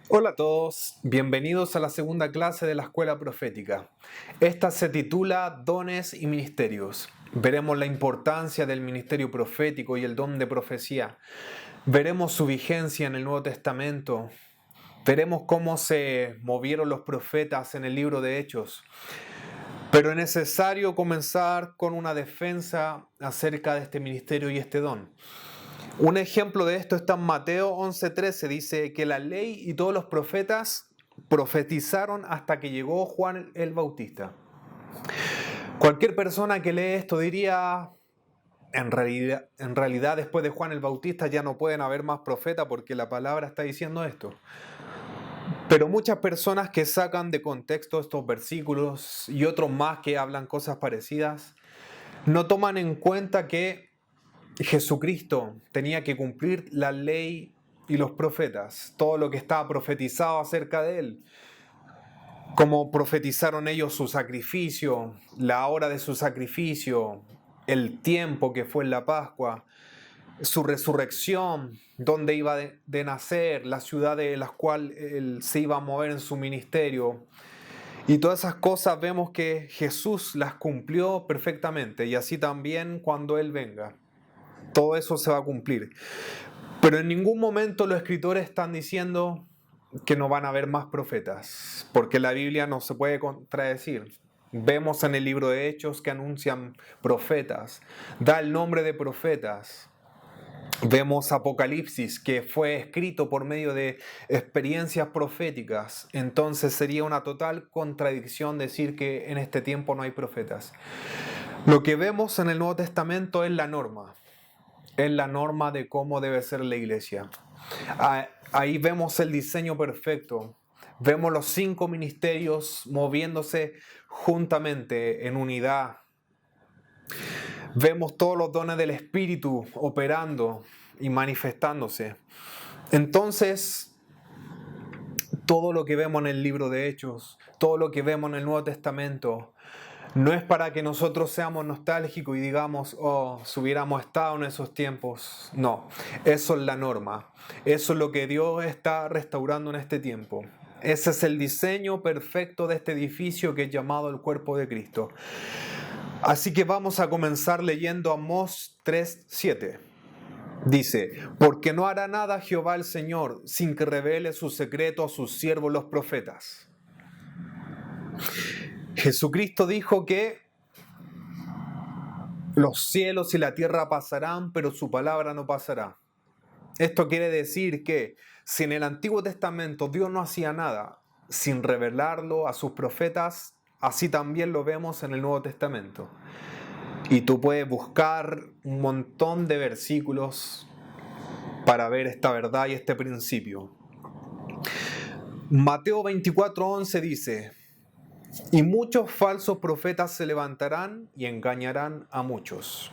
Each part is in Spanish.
Hola a todos, bienvenidos a la segunda clase de la Escuela Profética. Esta se titula Dones y Ministerios. Veremos la importancia del ministerio profético y el don de profecía. Veremos su vigencia en el Nuevo Testamento. Veremos cómo se movieron los profetas en el libro de Hechos. Pero es necesario comenzar con una defensa acerca de este ministerio y este don. Un ejemplo de esto está en Mateo 11:13, dice que la ley y todos los profetas profetizaron hasta que llegó Juan el Bautista. Cualquier persona que lee esto diría, en realidad después de Juan el Bautista ya no pueden haber más profetas porque la palabra está diciendo esto. Pero muchas personas que sacan de contexto estos versículos y otros más que hablan cosas parecidas, no toman en cuenta que Jesucristo tenía que cumplir la ley y los profetas, todo lo que estaba profetizado acerca de él, como profetizaron ellos su sacrificio, la hora de su sacrificio, el tiempo que fue en la Pascua, su resurrección, dónde iba de nacer, la ciudad de la cual él se iba a mover en su ministerio. Y todas esas cosas vemos que Jesús las cumplió perfectamente, y así también cuando Él venga. Todo eso se va a cumplir. Pero en ningún momento los escritores están diciendo que no van a haber más profetas, porque la Biblia no se puede contradecir. Vemos en el libro de Hechos que anuncian profetas, da el nombre de profetas. Vemos Apocalipsis, que fue escrito por medio de experiencias proféticas. Entonces sería una total contradicción decir que en este tiempo no hay profetas. Lo que vemos en el Nuevo Testamento es la norma. Es la norma de cómo debe ser la iglesia. Ahí vemos el diseño perfecto. Vemos los 5 ministerios moviéndose juntamente en unidad. Vemos todos los dones del Espíritu operando y manifestándose. Entonces, todo lo que vemos en el libro de Hechos, todo lo que vemos en el Nuevo Testamento, no es para que nosotros seamos nostálgicos y digamos, oh, si hubiéramos estado en esos tiempos. No, eso es la norma. Eso es lo que Dios está restaurando en este tiempo. Ese es el diseño perfecto de este edificio que es llamado el cuerpo de Cristo. Así que vamos a comenzar leyendo Amós 3:7. Dice, porque no hará nada Jehová el Señor sin que revele su secreto a sus siervos los profetas. Jesucristo dijo que los cielos y la tierra pasarán, pero su palabra no pasará. Esto quiere decir que si en el Antiguo Testamento Dios no hacía nada sin revelarlo a sus profetas, así también lo vemos en el Nuevo Testamento. Y tú puedes buscar un montón de versículos para ver esta verdad y este principio. Mateo 24:11 dice, y muchos falsos profetas se levantarán y engañarán a muchos.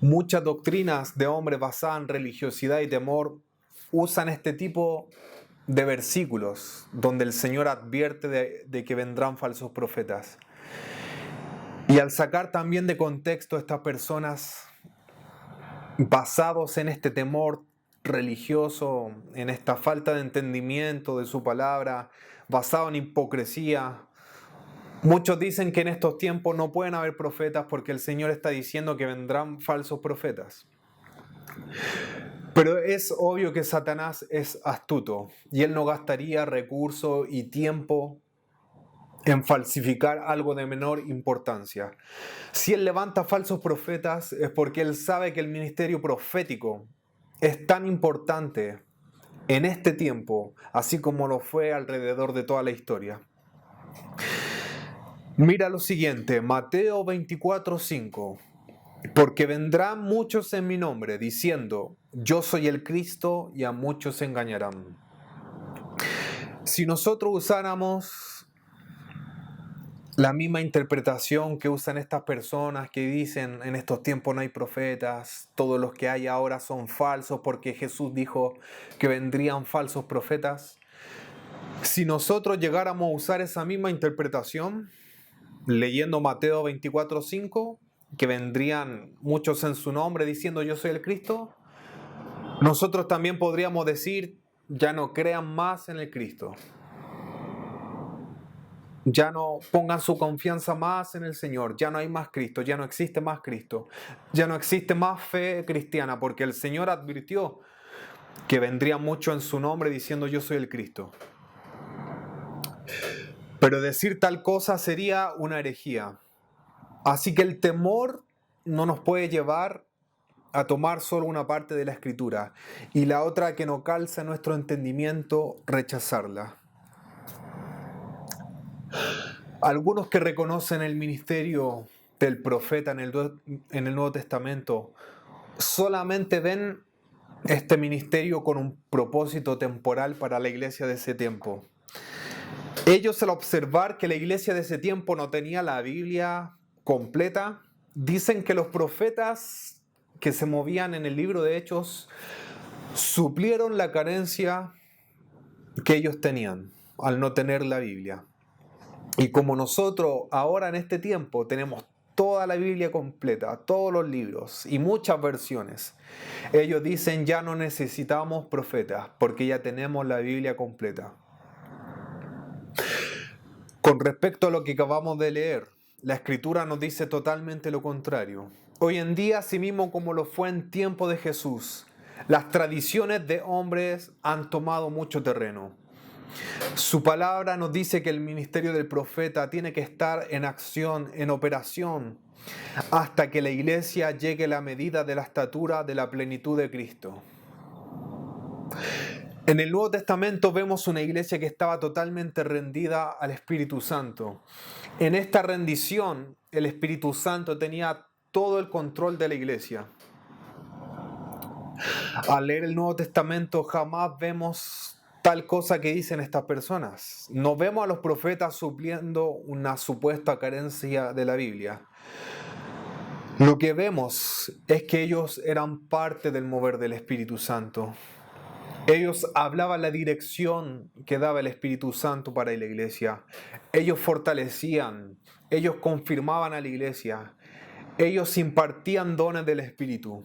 Muchas doctrinas de hombres basadas en religiosidad y temor usan este tipo de versículos donde el Señor advierte de que vendrán falsos profetas. Y al sacar también de contexto a estas personas basados en este temor religioso, en esta falta de entendimiento de su palabra, basado en hipocresía, muchos dicen que en estos tiempos no pueden haber profetas porque el Señor está diciendo que vendrán falsos profetas. Pero es obvio que Satanás es astuto y él no gastaría recursos y tiempo en falsificar algo de menor importancia. Si él levanta falsos profetas es porque él sabe que el ministerio profético es tan importante en este tiempo, así como lo fue alrededor de toda la historia. Mira lo siguiente, Mateo 24:5. Porque vendrán muchos en mi nombre, diciendo, yo soy el Cristo, y a muchos engañarán. Si nosotros usáramos la misma interpretación que usan estas personas que dicen, en estos tiempos no hay profetas, todos los que hay ahora son falsos, porque Jesús dijo que vendrían falsos profetas. Si nosotros llegáramos a usar esa misma interpretación, leyendo Mateo 24:5, que vendrían muchos en su nombre diciendo yo soy el Cristo, nosotros también podríamos decir ya no crean más en el Cristo. Ya no pongan su confianza más en el Señor. Ya no hay más Cristo, ya no existe más Cristo. Ya no existe más fe cristiana, porque el Señor advirtió que vendría mucho en su nombre diciendo yo soy el Cristo. Pero decir tal cosa sería una herejía. Así que el temor no nos puede llevar a tomar solo una parte de la Escritura y la otra que no calza en nuestro entendimiento, rechazarla. Algunos que reconocen el ministerio del profeta en el Nuevo Testamento solamente ven este ministerio con un propósito temporal para la iglesia de ese tiempo. Ellos, al observar que la iglesia de ese tiempo no tenía la Biblia completa, dicen que los profetas que se movían en el libro de Hechos suplieron la carencia que ellos tenían al no tener la Biblia. Y como nosotros ahora en este tiempo tenemos toda la Biblia completa, todos los libros y muchas versiones, ellos dicen ya no necesitamos profetas porque ya tenemos la Biblia completa. Con respecto a lo que acabamos de leer, la Escritura nos dice totalmente lo contrario. Hoy en día, así mismo como lo fue en tiempo de Jesús, las tradiciones de hombres han tomado mucho terreno. Su palabra nos dice que el ministerio del profeta tiene que estar en acción, en operación, hasta que la iglesia llegue a la medida de la estatura de la plenitud de Cristo. En el Nuevo Testamento vemos una iglesia que estaba totalmente rendida al Espíritu Santo. En esta rendición, el Espíritu Santo tenía todo el control de la iglesia. Al leer el Nuevo Testamento jamás vemos tal cosa que dicen estas personas. No vemos a los profetas supliendo una supuesta carencia de la Biblia. Lo que vemos es que ellos eran parte del mover del Espíritu Santo. Ellos hablaban la dirección que daba el Espíritu Santo para la iglesia. Ellos fortalecían, ellos confirmaban a la iglesia, ellos impartían dones del Espíritu.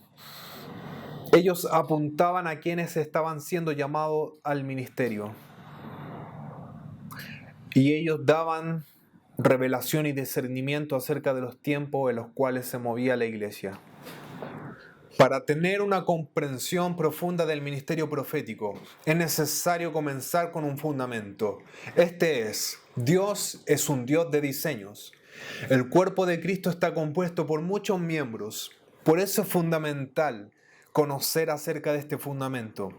Ellos apuntaban a quienes estaban siendo llamados al ministerio. Y ellos daban revelación y discernimiento acerca de los tiempos en los cuales se movía la iglesia. Para tener una comprensión profunda del ministerio profético, es necesario comenzar con un fundamento. Dios es un Dios de diseños. El cuerpo de Cristo está compuesto por muchos miembros. Por eso es fundamental conocer acerca de este fundamento.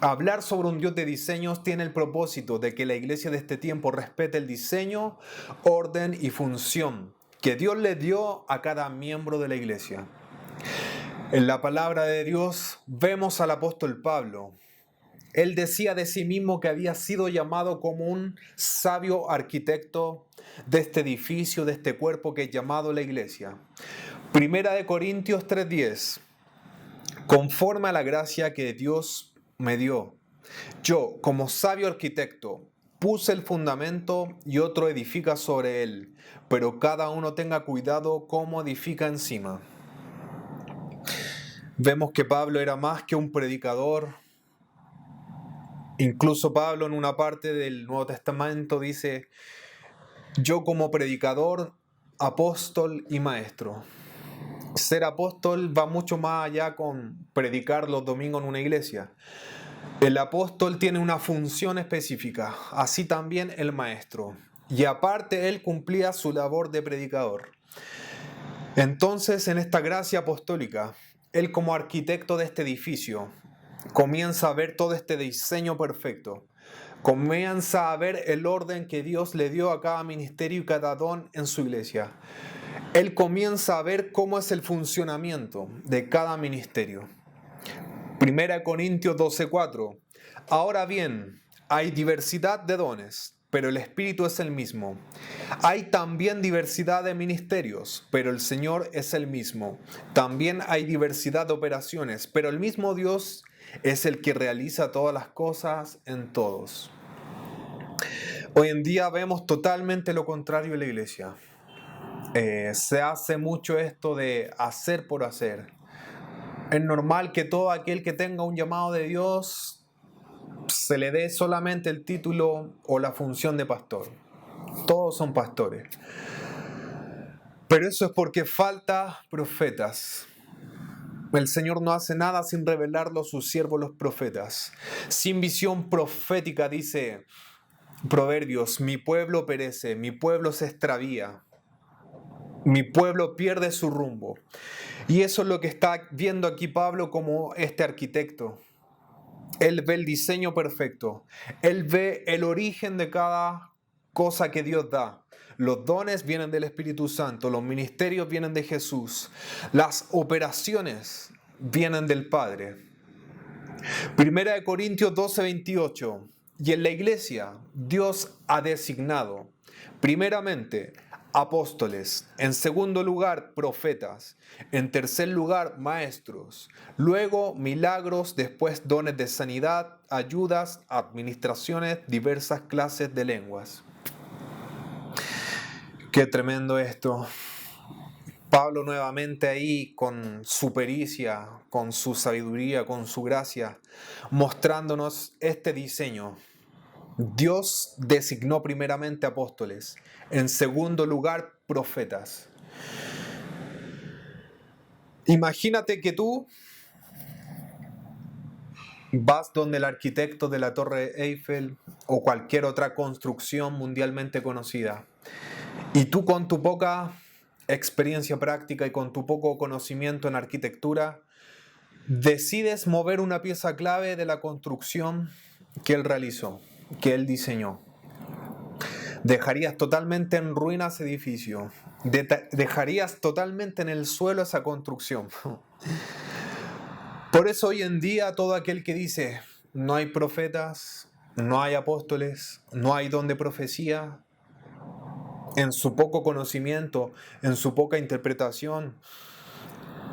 Hablar sobre un Dios de diseños tiene el propósito de que la iglesia de este tiempo respete el diseño, orden y función que Dios le dio a cada miembro de la iglesia. En la palabra de Dios vemos al apóstol Pablo. Él decía de sí mismo que había sido llamado como un sabio arquitecto de este edificio, de este cuerpo que es llamado la iglesia. Primera de Corintios 3:10. Conforme a la gracia que Dios me dio, yo, como sabio arquitecto, puse el fundamento y otro edifica sobre él, pero cada uno tenga cuidado cómo edifica encima. Vemos que Pablo era más que un predicador. Incluso Pablo en una parte del Nuevo Testamento dice, yo como predicador, apóstol y maestro. Ser apóstol va mucho más allá con predicar los domingos en una iglesia. El apóstol tiene una función específica, así también el maestro. Y aparte él cumplía su labor de predicador. Entonces, en esta gracia apostólica, él como arquitecto de este edificio comienza a ver todo este diseño perfecto. Comienza a ver el orden que Dios le dio a cada ministerio y cada don en su iglesia. Él comienza a ver cómo es el funcionamiento de cada ministerio. 1 Corintios 12:4. Ahora bien, hay diversidad de dones, pero el Espíritu es el mismo. Hay también diversidad de ministerios, pero el Señor es el mismo. También hay diversidad de operaciones, pero el mismo Dios es el que realiza todas las cosas en todos. Hoy en día vemos totalmente lo contrario en la iglesia. Se hace mucho esto de hacer por hacer. Es normal que todo aquel que tenga un llamado de Dios se le dé solamente el título o la función de pastor. Todos son pastores. Pero eso es porque falta profetas. El Señor no hace nada sin revelarlo a sus siervos los profetas. Sin visión profética, dice Proverbios, mi pueblo perece, mi pueblo se extravía, mi pueblo pierde su rumbo. Y eso es lo que está viendo aquí Pablo como este arquitecto. Él ve el diseño perfecto. Él ve el origen de cada cosa que Dios da. Los dones vienen del Espíritu Santo, los ministerios vienen de Jesús, las operaciones vienen del Padre. Primera de Corintios 12:28. Y en la iglesia Dios ha designado, primeramente, apóstoles, en segundo lugar, profetas, en tercer lugar, maestros, luego milagros, después dones de sanidad, ayudas, administraciones, diversas clases de lenguas. Qué tremendo esto. Pablo nuevamente ahí con su pericia, con su sabiduría, con su gracia, mostrándonos este diseño. Dios designó primeramente apóstoles, en segundo lugar profetas. Imagínate que tú vas donde el arquitecto de la Torre Eiffel o cualquier otra construcción mundialmente conocida y tú con tu poca experiencia práctica y con tu poco conocimiento en arquitectura decides mover una pieza clave de la construcción que él realizó, que él diseñó. Dejarías totalmente en ruinas ese edificio. Dejarías totalmente en el suelo esa construcción. Por eso hoy en día todo aquel que dice no hay profetas, no hay apóstoles, no hay don de profecía, en su poco conocimiento, en su poca interpretación,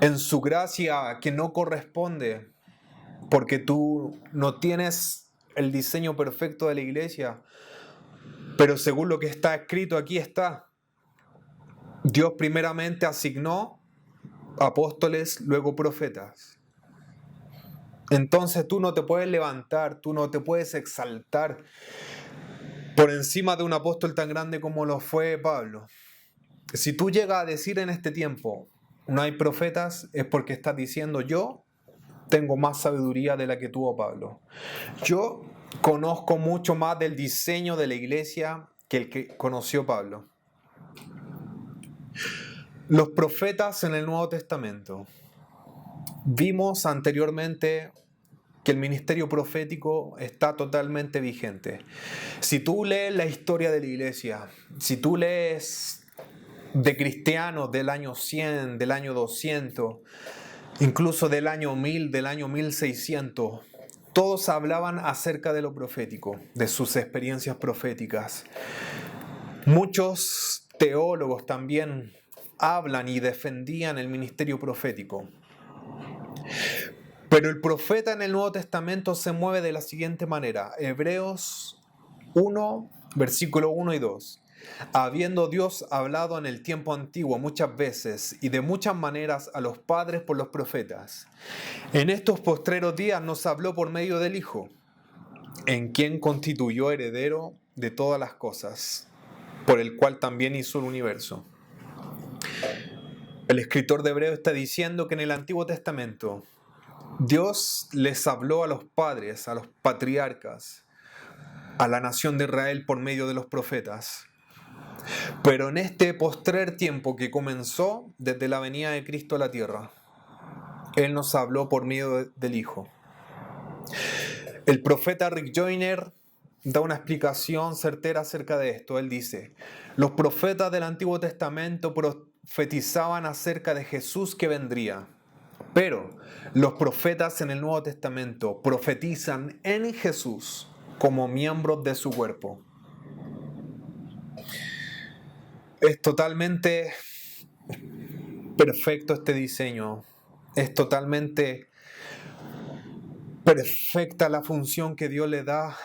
en su gracia que no corresponde, porque tú no tienes el diseño perfecto de la iglesia, pero según lo que está escrito aquí está. Dios primeramente asignó apóstoles, luego profetas. Entonces tú no te puedes levantar, tú no te puedes exaltar por encima de un apóstol tan grande como lo fue Pablo. Si tú llegas a decir en este tiempo, no hay profetas, es porque estás diciendo yo tengo más sabiduría de la que tuvo Pablo. Yo conozco mucho más del diseño de la iglesia que el que conoció Pablo. Los profetas en el Nuevo Testamento. Vimos anteriormente que el ministerio profético está totalmente vigente. Si tú lees la historia de la iglesia, si tú lees de cristianos del año 100, del año 200, incluso del año 1000, del año 1600, todos hablaban acerca de lo profético, de sus experiencias proféticas. Muchos teólogos también hablan y defendían el ministerio profético. Pero el profeta en el Nuevo Testamento se mueve de la siguiente manera. Hebreos 1, versículo 1 y 2. Habiendo Dios hablado en el tiempo antiguo muchas veces y de muchas maneras a los padres por los profetas, en estos postreros días nos habló por medio del Hijo, en quien constituyó heredero de todas las cosas, por el cual también hizo el universo. El escritor de Hebreos está diciendo que en el Antiguo Testamento Dios les habló a los padres, a los patriarcas, a la nación de Israel por medio de los profetas. Pero en este postrer tiempo que comenzó desde la venida de Cristo a la tierra, Él nos habló por medio del Hijo. El profeta Rick Joyner da una explicación certera acerca de esto. Él dice, los profetas del Antiguo Testamento profetizaban acerca de Jesús que vendría. Pero los profetas en el Nuevo Testamento profetizan en Jesús como miembros de su cuerpo. Es totalmente perfecto este diseño. Es totalmente perfecta la función que Dios le da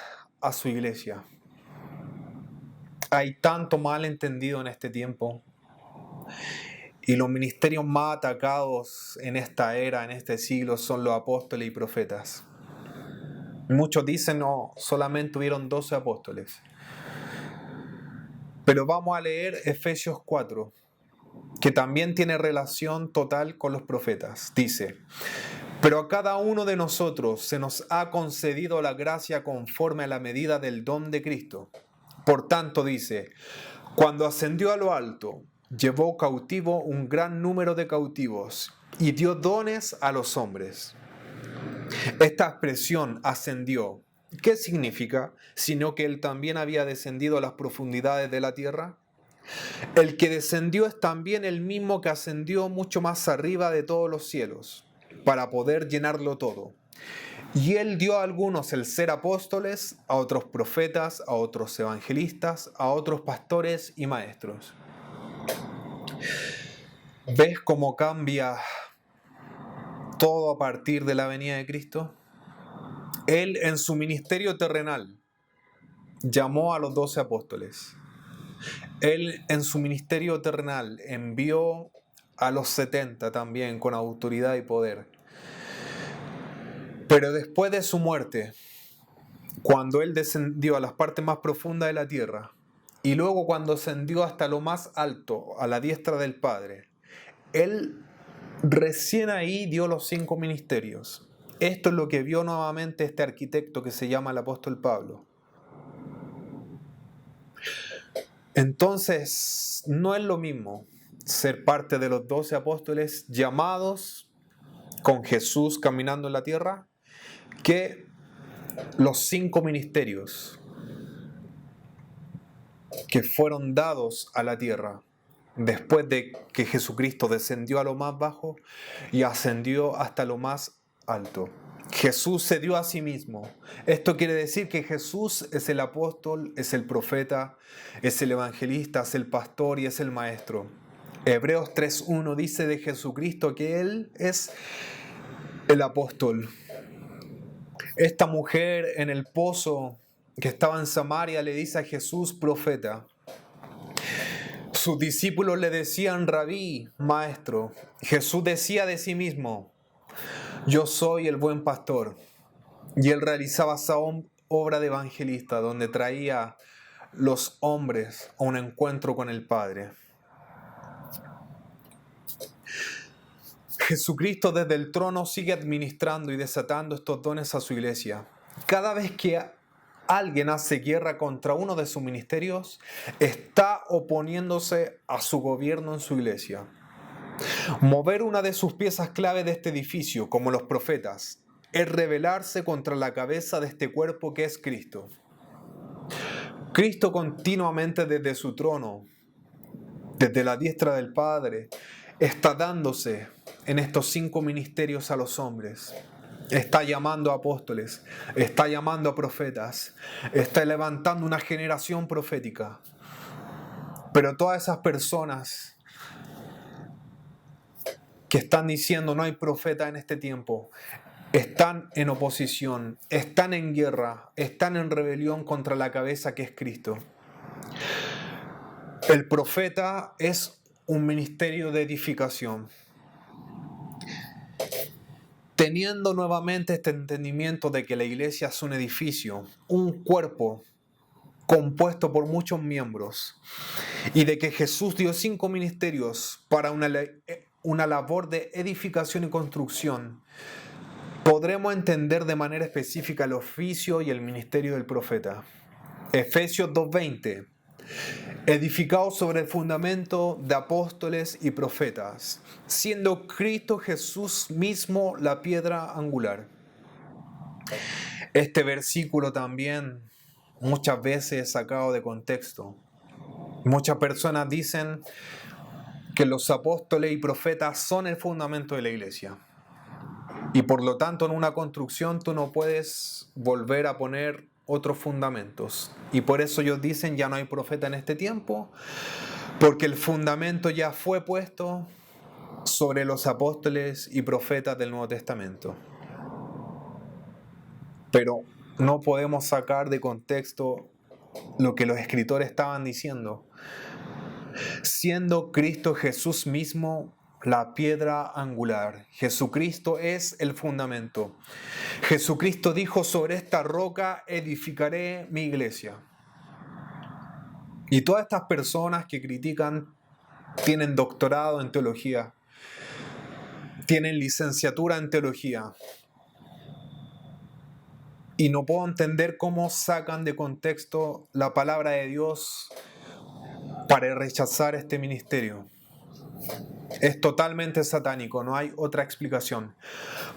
a su iglesia. Hay tanto malentendido en este tiempo. Y los ministerios más atacados en esta era, en este siglo, son los apóstoles y profetas. Muchos dicen, no, solamente hubieron 12 apóstoles. Pero vamos a leer Efesios 4, que también tiene relación total con los profetas. Dice: pero a cada uno de nosotros se nos ha concedido la gracia conforme a la medida del don de Cristo. Por tanto, dice, cuando ascendió a lo alto, llevó cautivo un gran número de cautivos y dio dones a los hombres. Esta expresión ascendió, ¿qué significa? Sino que él también había descendido a las profundidades de la tierra. El que descendió es también el mismo que ascendió mucho más arriba de todos los cielos, para poder llenarlo todo. Y él dio a algunos el ser apóstoles, a otros profetas, a otros evangelistas, a otros pastores y maestros. ¿Ves cómo cambia todo a partir de la venida de Cristo? Él en su ministerio terrenal llamó a los 12 apóstoles. Él en su ministerio terrenal envió a los 70 también con autoridad y poder. Pero después de su muerte, cuando él descendió a las partes más profundas de la tierra, y luego cuando ascendió hasta lo más alto, a la diestra del Padre, él recién ahí dio los 5 ministerios. Esto es lo que vio nuevamente este arquitecto que se llama el apóstol Pablo. Entonces, no es lo mismo ser parte de los 12 apóstoles llamados con Jesús caminando en la tierra que los 5 ministerios que fueron dados a la tierra después de que Jesucristo descendió a lo más bajo y ascendió hasta lo más alto. Jesús se dio a sí mismo. Esto quiere decir que Jesús es el apóstol, es el profeta, es el evangelista, es el pastor y es el maestro. Hebreos 3:1 dice de Jesucristo que Él es el apóstol. Esta mujer en el pozo que estaba en Samaria le dice a Jesús profeta. Sus discípulos le decían rabí, maestro. Jesús decía de sí mismo, yo soy el buen pastor. Y él realizaba esa obra de evangelista donde traía los hombres a un encuentro con el Padre. Jesucristo desde el trono sigue administrando y desatando estos dones a su iglesia. Cada vez que alguien hace guerra contra uno de sus ministerios, está oponiéndose a su gobierno en su iglesia. Mover una de sus piezas clave de este edificio, como los profetas, es rebelarse contra la cabeza de este cuerpo que es Cristo. Cristo continuamente desde su trono, desde la diestra del Padre, está dándose en estos 5 ministerios a los hombres. Está llamando a apóstoles, está llamando a profetas, está levantando una generación profética. Pero todas esas personas que están diciendo no hay profeta en este tiempo, están en oposición, están en guerra, están en rebelión contra la cabeza que es Cristo. El profeta es un ministerio de edificación. Teniendo nuevamente este entendimiento de que la iglesia es un edificio, un cuerpo compuesto por muchos miembros, y de que Jesús dio 5 ministerios para una labor de edificación y construcción, podremos entender de manera específica el oficio y el ministerio del profeta. Efesios 2:20. Edificado sobre el fundamento de apóstoles y profetas, siendo Cristo Jesús mismo la piedra angular. Este versículo también muchas veces es sacado de contexto. Muchas personas dicen que los apóstoles y profetas son el fundamento de la iglesia. Y por lo tanto en una construcción tú no puedes volver a poner otros fundamentos. Y por eso ellos dicen ya no hay profeta en este tiempo, porque el fundamento ya fue puesto sobre los apóstoles y profetas del Nuevo Testamento. Pero no podemos sacar de contexto lo que los escritores estaban diciendo. Siendo Cristo Jesús mismo la piedra angular. Jesucristo es el fundamento. Jesucristo dijo: sobre esta roca edificaré mi iglesia. Y todas estas personas que critican tienen doctorado en teología, tienen licenciatura en teología. Y no puedo entender cómo sacan de contexto la palabra de Dios para rechazar este ministerio. Es totalmente satánico, no hay otra explicación.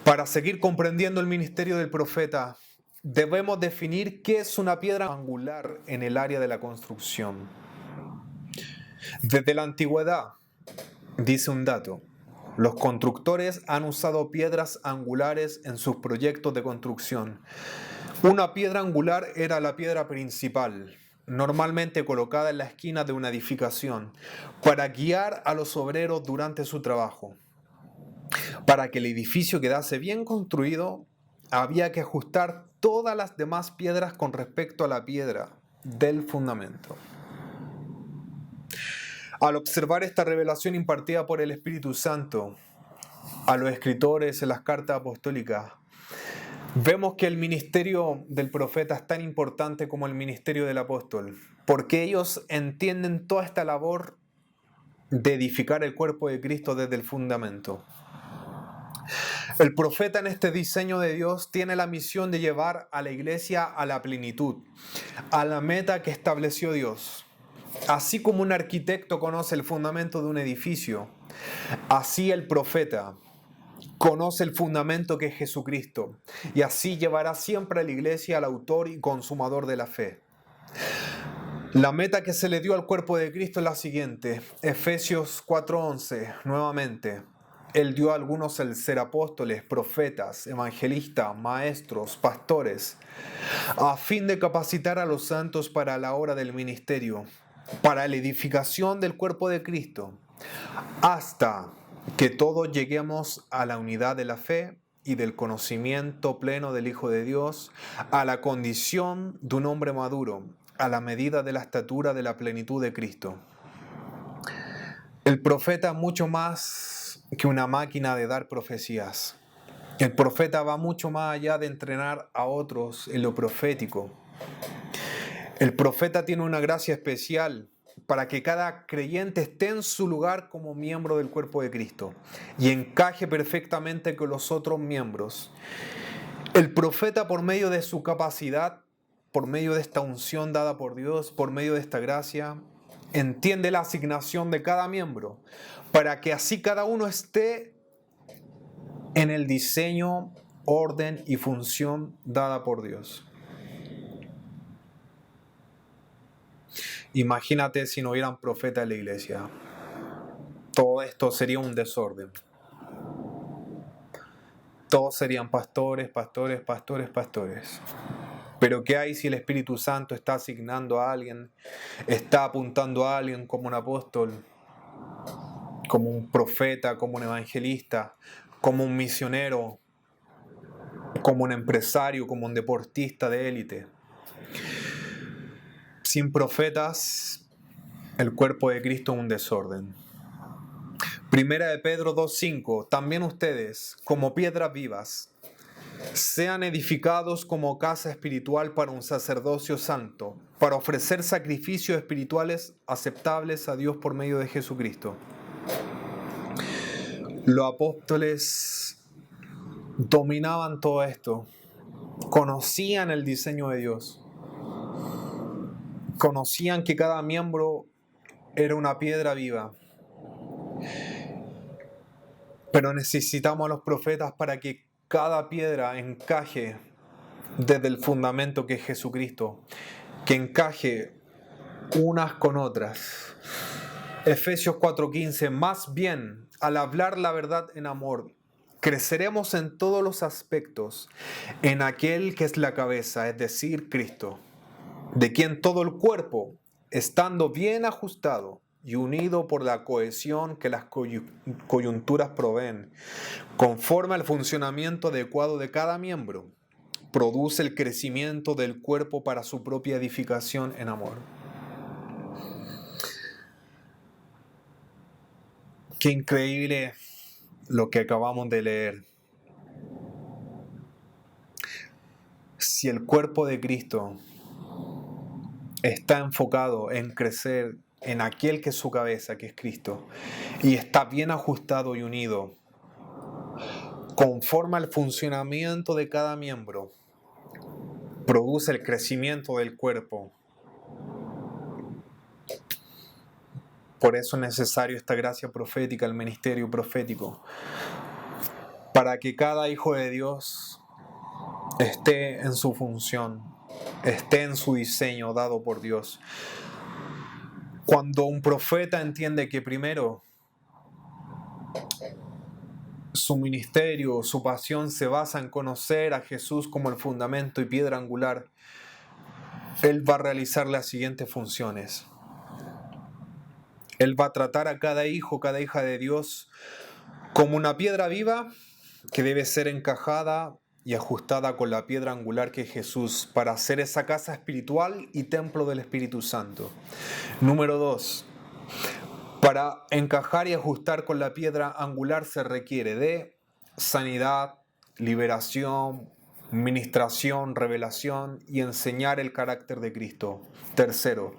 Para seguir comprendiendo el ministerio del profeta, debemos definir qué es una piedra angular en el área de la construcción. Desde la antigüedad, dice un dato, los constructores han usado piedras angulares en sus proyectos de construcción. Una piedra angular era la piedra principal, normalmente colocada en la esquina de una edificación, para guiar a los obreros durante su trabajo. Para que el edificio quedase bien construido, había que ajustar todas las demás piedras con respecto a la piedra del fundamento. Al observar esta revelación impartida por el Espíritu Santo a los escritores en las cartas apostólicas, vemos que el ministerio del profeta es tan importante como el ministerio del apóstol, porque ellos entienden toda esta labor de edificar el cuerpo de Cristo desde el fundamento. El profeta en este diseño de Dios tiene la misión de llevar a la iglesia a la plenitud, a la meta que estableció Dios. Así como un arquitecto conoce el fundamento de un edificio, así el profeta conoce el fundamento que es Jesucristo, y así llevará siempre a la iglesia al autor y consumador de la fe. La meta que se le dio al cuerpo de Cristo es la siguiente. Efesios 4:11, nuevamente. Él dio a algunos el ser apóstoles, profetas, evangelistas, maestros, pastores, a fin de capacitar a los santos para la obra del ministerio, para la edificación del cuerpo de Cristo, hasta que todos lleguemos a la unidad de la fe y del conocimiento pleno del Hijo de Dios, a la condición de un hombre maduro, a la medida de la estatura de la plenitud de Cristo. El profeta mucho más que una máquina de dar profecías. El profeta va mucho más allá de entrenar a otros en lo profético. El profeta tiene una gracia especial para que cada creyente esté en su lugar como miembro del cuerpo de Cristo y encaje perfectamente con los otros miembros. El profeta, por medio de su capacidad, por medio de esta unción dada por Dios, por medio de esta gracia, entiende la asignación de cada miembro para que así cada uno esté en el diseño, orden y función dada por Dios. Imagínate si no hubieran profetas en la iglesia. Todo esto sería un desorden. Todos serían pastores, pastores, pastores, pastores. Pero ¿qué hay si el Espíritu Santo está asignando a alguien, está apuntando a alguien como un apóstol, como un profeta, como un evangelista, como un misionero, como un empresario, como un deportista de élite? Sin profetas, el cuerpo de Cristo es un desorden. Primera de Pedro 2:5, también ustedes, como piedras vivas, sean edificados como casa espiritual para un sacerdocio santo, para ofrecer sacrificios espirituales aceptables a Dios por medio de Jesucristo. Los apóstoles dominaban todo esto, conocían el diseño de Dios, conocían que cada miembro era una piedra viva. Pero necesitamos a los profetas para que cada piedra encaje desde el fundamento que es Jesucristo, que encaje unas con otras. Efesios 4:15, más bien, al hablar la verdad en amor, creceremos en todos los aspectos en aquel que es la cabeza, es decir, Cristo, de quien todo el cuerpo, estando bien ajustado y unido por la cohesión que las coyunturas proveen, conforme al funcionamiento adecuado de cada miembro, produce el crecimiento del cuerpo para su propia edificación en amor. Qué increíble lo que acabamos de leer. Si el cuerpo de Cristo está enfocado en crecer en aquel que es su cabeza, que es Cristo, y está bien ajustado y unido, conforme al funcionamiento de cada miembro, produce el crecimiento del cuerpo. Por eso es necesario esta gracia profética, el ministerio profético, para que cada hijo de Dios esté en su función, esté en su diseño dado por Dios. Cuando un profeta entiende que primero su ministerio, su pasión se basa en conocer a Jesús como el fundamento y piedra angular, él va a realizar las siguientes funciones. Él va a tratar a cada hijo, cada hija de Dios como una piedra viva que debe ser encajada y ajustada con la piedra angular que es Jesús para hacer esa casa espiritual y templo del Espíritu Santo. Número 2. Para encajar y ajustar con la piedra angular se requiere de sanidad, liberación, ministración, revelación y enseñar el carácter de Cristo. Tercero,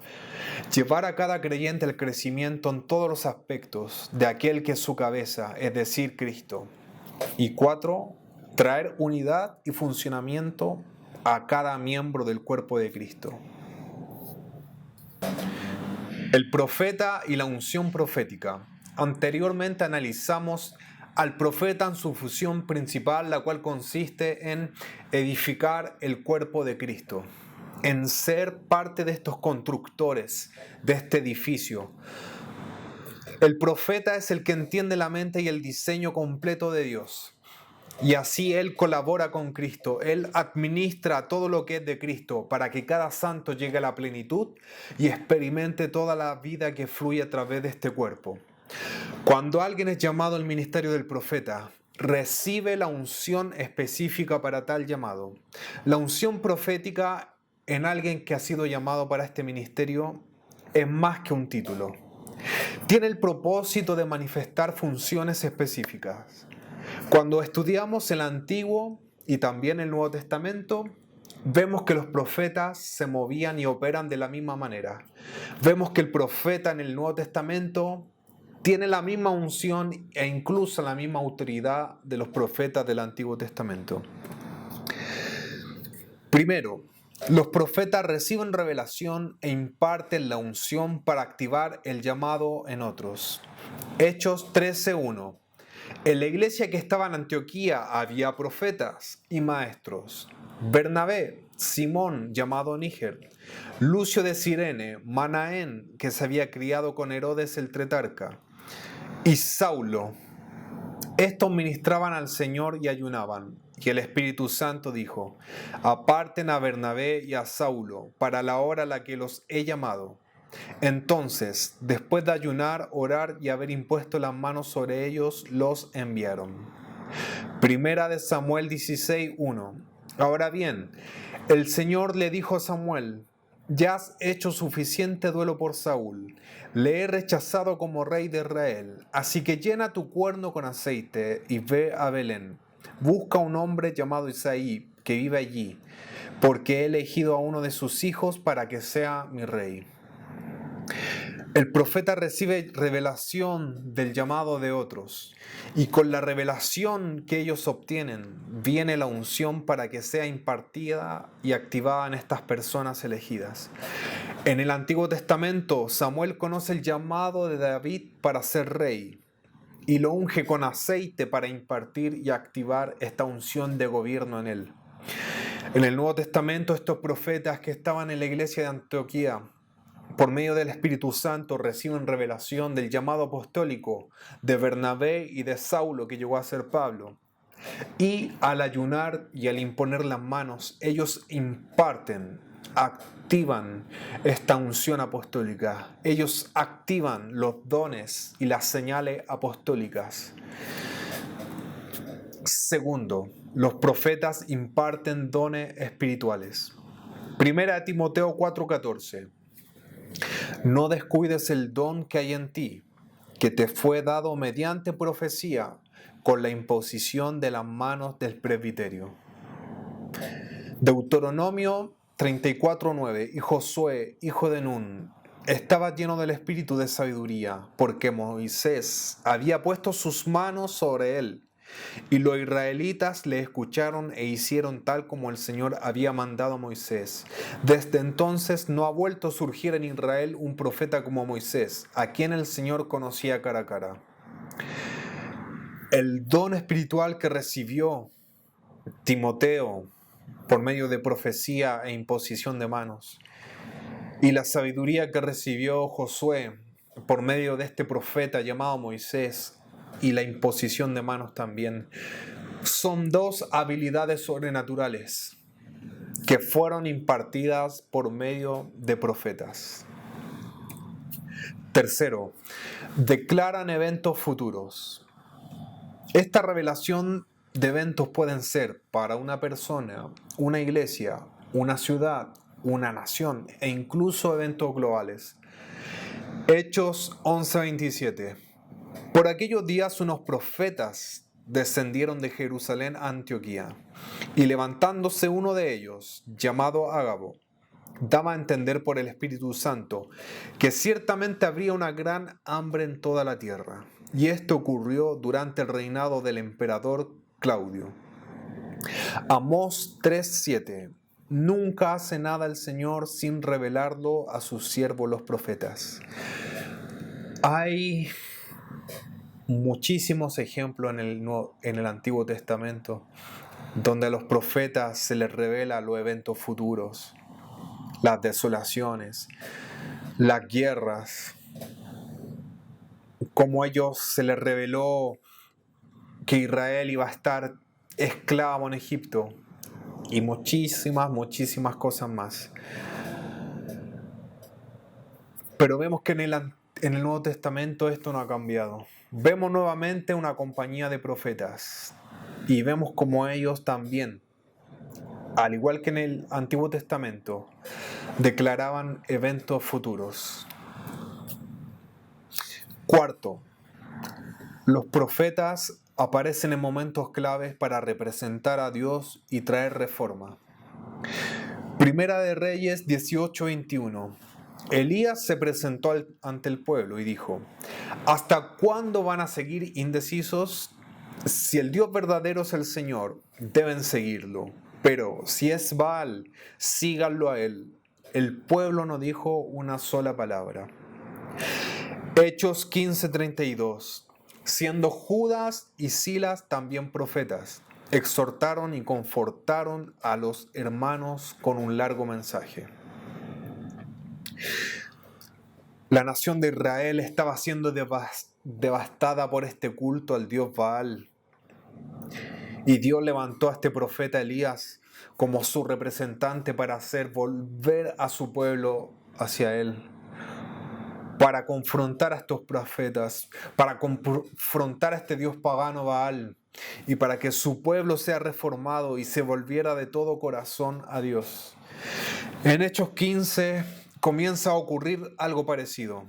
llevar a cada creyente el crecimiento en todos los aspectos de aquel que es su cabeza, es decir, Cristo. Y 4, traer unidad y funcionamiento a cada miembro del cuerpo de Cristo. El profeta y la unción profética. Anteriormente analizamos al profeta en su función principal, la cual consiste en edificar el cuerpo de Cristo, en ser parte de estos constructores de este edificio. El profeta es el que entiende la mente y el diseño completo de Dios. Y así Él colabora con Cristo, Él administra todo lo que es de Cristo para que cada santo llegue a la plenitud y experimente toda la vida que fluye a través de este cuerpo. Cuando alguien es llamado al ministerio del profeta, recibe la unción específica para tal llamado. La unción profética en alguien que ha sido llamado para este ministerio es más que un título. Tiene el propósito de manifestar funciones específicas. Cuando estudiamos el Antiguo y también el Nuevo Testamento, vemos que los profetas se movían y operan de la misma manera. Vemos que el profeta en el Nuevo Testamento tiene la misma unción e incluso la misma autoridad de los profetas del Antiguo Testamento. Primero, los profetas reciben revelación e imparten la unción para activar el llamado en otros. Hechos 13:1. En la iglesia que estaba en Antioquía había profetas y maestros. Bernabé, Simón, llamado Níger, Lucio de Cirene, Manaén, que se había criado con Herodes el tetrarca, y Saulo. Estos ministraban al Señor y ayunaban. Y el Espíritu Santo dijo: aparten a Bernabé y a Saulo para la hora a la que los he llamado. Entonces, después de ayunar, orar y haber impuesto las manos sobre ellos, los enviaron. Primera de Samuel 16:1. Ahora bien, el Señor le dijo a Samuel: ya has hecho suficiente duelo por Saúl, le he rechazado como rey de Israel, así que llena tu cuerno con aceite y ve a Belén. Busca un hombre llamado Isaí que vive allí, porque he elegido a uno de sus hijos para que sea mi rey. El profeta recibe revelación del llamado de otros, y con la revelación que ellos obtienen viene la unción para que sea impartida y activada en estas personas elegidas. En el Antiguo Testamento, Samuel conoce el llamado de David para ser rey y lo unge con aceite para impartir y activar esta unción de gobierno en él. En el Nuevo Testamento, estos profetas que estaban en la iglesia de Antioquía, por medio del Espíritu Santo, reciben revelación del llamado apostólico de Bernabé y de Saulo, que llegó a ser Pablo. Y al ayunar y al imponer las manos, ellos imparten, activan esta unción apostólica. Ellos activan los dones y las señales apostólicas. Segundo, los profetas imparten dones espirituales. Primera de Timoteo 4:14. No descuides el don que hay en ti, que te fue dado mediante profecía con la imposición de las manos del presbiterio. Deuteronomio 34:9. Y Josué, hijo de Nun, estaba lleno del espíritu de sabiduría, porque Moisés había puesto sus manos sobre él. Y los israelitas le escucharon e hicieron tal como el Señor había mandado a Moisés. Desde entonces no ha vuelto a surgir en Israel un profeta como Moisés, a quien el Señor conocía cara a cara. El don espiritual que recibió Timoteo por medio de profecía e imposición de manos, y la sabiduría que recibió Josué por medio de este profeta llamado Moisés, y la imposición de manos también, son dos habilidades sobrenaturales que fueron impartidas por medio de profetas. Tercero, declaran eventos futuros. Esta revelación de eventos pueden ser para una persona, una iglesia, una ciudad, una nación e incluso eventos globales. Hechos 11:27. Por aquellos días unos profetas descendieron de Jerusalén a Antioquía, y levantándose uno de ellos, llamado Ágabo, daba a entender por el Espíritu Santo que ciertamente habría una gran hambre en toda la tierra. Y esto ocurrió durante el reinado del emperador Claudio. Amós 3:7. Nunca hace nada el Señor sin revelarlo a sus siervos los profetas. Hay muchísimos ejemplos en el Antiguo Testamento donde a los profetas se les revela los eventos futuros, las desolaciones, las guerras, como a ellos se les reveló que Israel iba a estar esclavo en Egipto y muchísimas cosas más. Pero vemos que en el Nuevo Testamento esto no ha cambiado. Vemos nuevamente una compañía de profetas y vemos como ellos también, al igual que en el Antiguo Testamento, declaraban eventos futuros. Cuarto, los profetas aparecen en momentos claves para representar a Dios y traer reforma. Primera de Reyes 18:21. Elías se presentó ante el pueblo y dijo: ¿hasta cuándo van a seguir indecisos? Si el Dios verdadero es el Señor, deben seguirlo. Pero si es Baal, síganlo a él. El pueblo no dijo una sola palabra. Hechos 15:32. Siendo Judas y Silas también profetas, exhortaron y confortaron a los hermanos con un largo mensaje. La nación de Israel estaba siendo devastada por este culto al dios Baal. Y Dios levantó a este profeta Elías como su representante para hacer volver a su pueblo hacia él, para confrontar a estos profetas, para confrontar a este dios pagano Baal, y para que su pueblo sea reformado y se volviera de todo corazón a Dios. En Hechos 15 comienza a ocurrir algo parecido.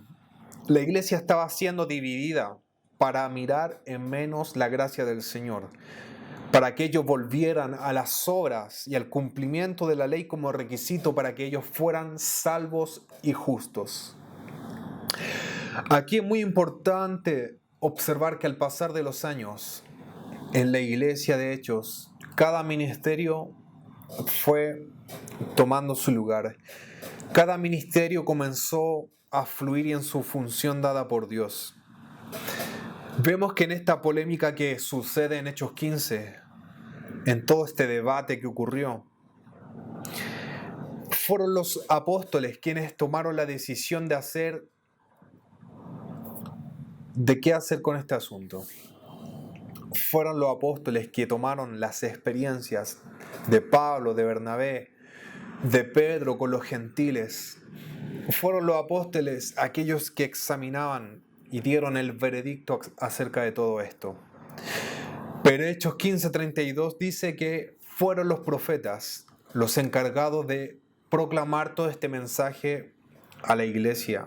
La iglesia estaba siendo dividida para mirar en menos la gracia del Señor, para que ellos volvieran a las obras y al cumplimiento de la ley como requisito para que ellos fueran salvos y justos. Aquí es muy importante observar que al pasar de los años, en la iglesia de Hechos, cada ministerio fue tomando su lugar. Cada ministerio comenzó a fluir en su función dada por Dios. Vemos que en esta polémica que sucede en Hechos 15, en todo este debate que ocurrió, fueron los apóstoles quienes tomaron la decisión de qué hacer con este asunto. Fueron los apóstoles que tomaron las experiencias de Pablo, de Bernabé, de Pedro con los gentiles. Fueron los apóstoles aquellos que examinaban y dieron el veredicto acerca de todo esto. Pero Hechos 15:32 dice que fueron los profetas los encargados de proclamar todo este mensaje a la iglesia.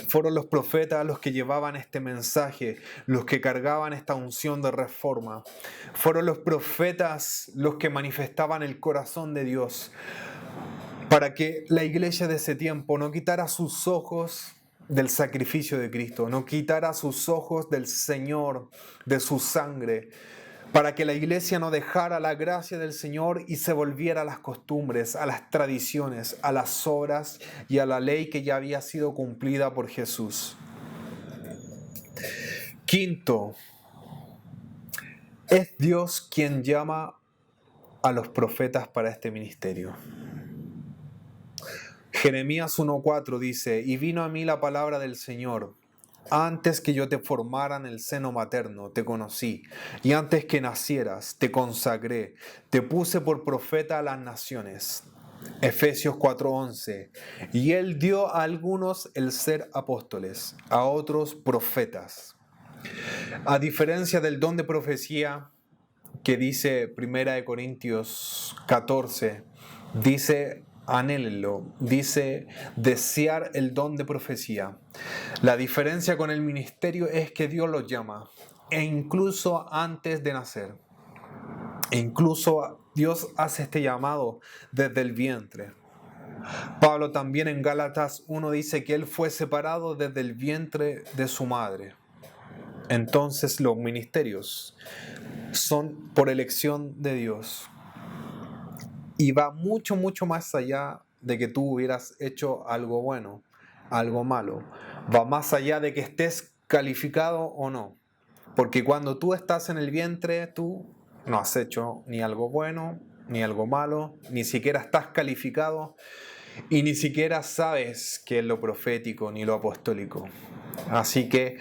Fueron los profetas los que llevaban este mensaje, los que cargaban esta unción de reforma. Fueron los profetas los que manifestaban el corazón de Dios para que la iglesia de ese tiempo no quitara sus ojos del sacrificio de Cristo, no quitara sus ojos del Señor, de su sangre, para que la iglesia no dejara la gracia del Señor y se volviera a las costumbres, a las tradiciones, a las obras y a la ley que ya había sido cumplida por Jesús. Quinto, es Dios quien llama a los profetas para este ministerio. Jeremías 1:4 dice: y vino a mí la palabra del Señor. Antes que yo te formara en el seno materno, te conocí, y antes que nacieras, te consagré, te puse por profeta a las naciones. Efesios 4:11. Y él dio a algunos el ser apóstoles, a otros profetas. A diferencia del don de profecía que dice 1 Corintios 14, dice anhélenlo, dice desear el don de profecía. La diferencia con el ministerio es que Dios los llama, e incluso antes de nacer. E incluso Dios hace este llamado desde el vientre. Pablo también en Gálatas 1 dice que él fue separado desde el vientre de su madre. Entonces los ministerios son por elección de Dios. Y va mucho, mucho más allá de que tú hubieras hecho algo bueno, algo malo. Va más allá de que estés calificado o no. Porque cuando tú estás en el vientre, tú no has hecho ni algo bueno, ni algo malo, ni siquiera estás calificado y ni siquiera sabes qué es lo profético ni lo apostólico. Así que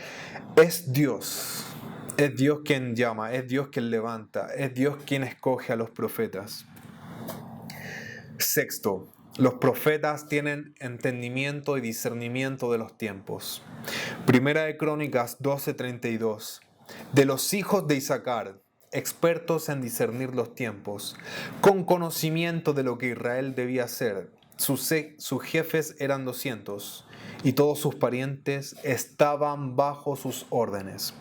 es Dios quien llama, es Dios quien levanta, es Dios quien escoge a los profetas. Sexto, los profetas tienen entendimiento y discernimiento de los tiempos. Primera de Crónicas 12:32. De los hijos de Isaacar, expertos en discernir los tiempos, con conocimiento de lo que Israel debía hacer. Sus jefes eran 200 y todos sus parientes estaban bajo sus órdenes.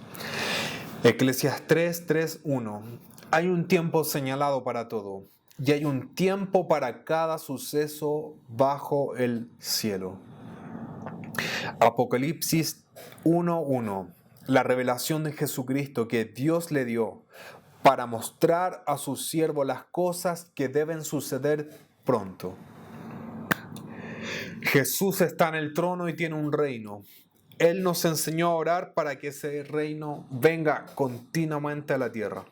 Eclesiastés 3:1. Hay un tiempo señalado para todo, y hay un tiempo para cada suceso bajo el cielo. Apocalipsis 1:1. La revelación de Jesucristo que Dios le dio para mostrar a sus siervos las cosas que deben suceder pronto. Jesús está en el trono y tiene un reino. Él nos enseñó a orar para que ese reino venga continuamente a la tierra.